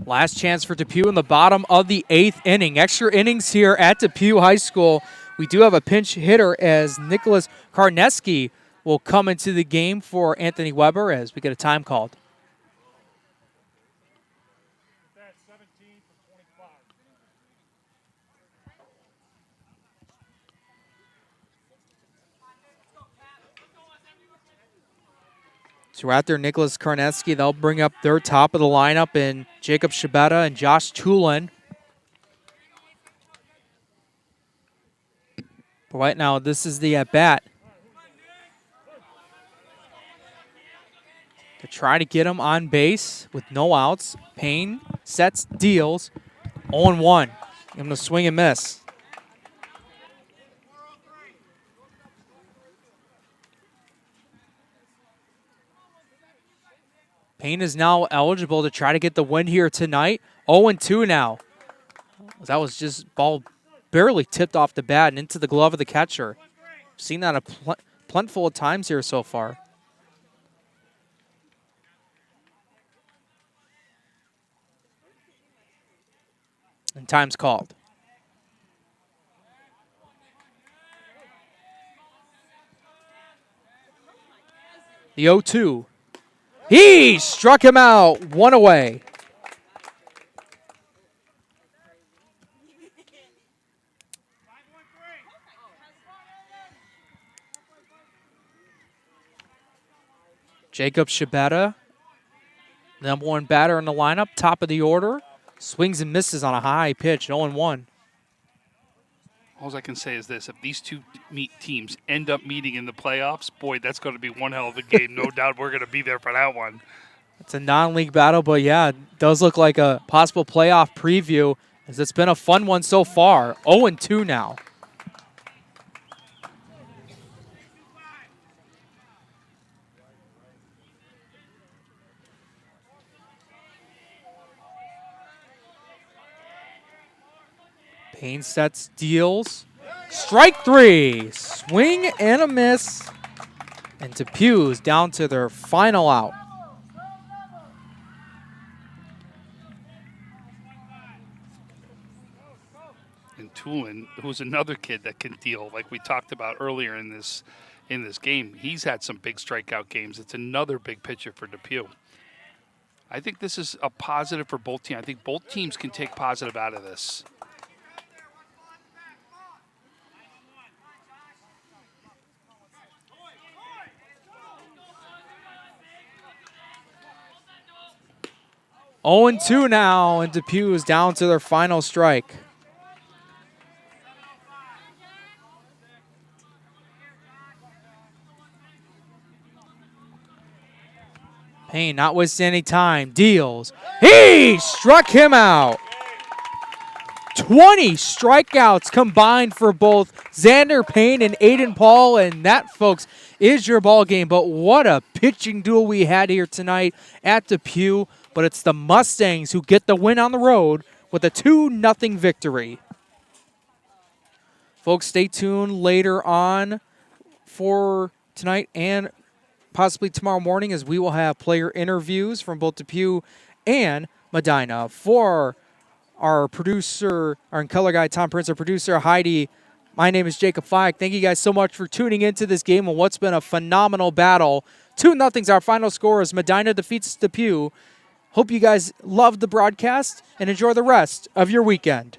Last chance for DePew in the bottom of the 8th inning. Extra innings here at DePew High School. We do have a pinch hitter as Nicholas Karnesky will come into the game for Anthony Weber as we get a time called. So we're out there, Nicholas Karnesky. They'll bring up their top of the lineup in Jacob Shabeta and Josh Tulin. But right now, this is the at-bat to try to get him on base with no outs. Payne sets, deals, 0-1. Give him a swing and miss. Payne is now eligible to try to get the win here tonight. 0-2 now. That was just ball barely tipped off the bat and into the glove of the catcher. Seen that a plentiful of times here so far. And time's called. The 0-2. He struck him out. 1 away. Jacob Shabeta, number 1 batter in the lineup, top of the order. Swings and misses on a high pitch, 0-1. All I can say is this: if these two teams end up meeting in the playoffs, boy, that's going to be one hell of a game. No doubt we're going to be there for that one. It's a non-league battle, but yeah, it does look like a possible playoff preview, as it's been a fun one so far. 0-2 now. Payne sets, deals. Strike three. Swing and a miss. And DEPEW's down to their final out. And Tulin, who's another kid that can deal, like we talked about earlier in this game. He's had some big strikeout games. It's another big pitcher for DEPEW. I think this is a positive for both teams. I think both teams can take positive out of this. Oh, 0-2 now, and DEPEW is down to their final strike. Payne not wasting any time, deals. He struck him out. 20 strikeouts combined for both Xander Payne and Aiden Paul, and that, folks, is your ball game. But what a pitching duel we had here tonight at DEPEW. But it's the Mustangs who get the win on the road with a 2-0 victory. Folks, stay tuned later on for tonight and possibly tomorrow morning, as we will have player interviews from both DEPEW and MEDINA. For our producer, our color guy, Tom Prince, our producer, Heidi, my name is Jacob Fike. Thank you guys so much for tuning into this game and what's been a phenomenal battle. 2-0 our final score as MEDINA defeats DEPEW. Hope you guys loved the broadcast and enjoy the rest of your weekend.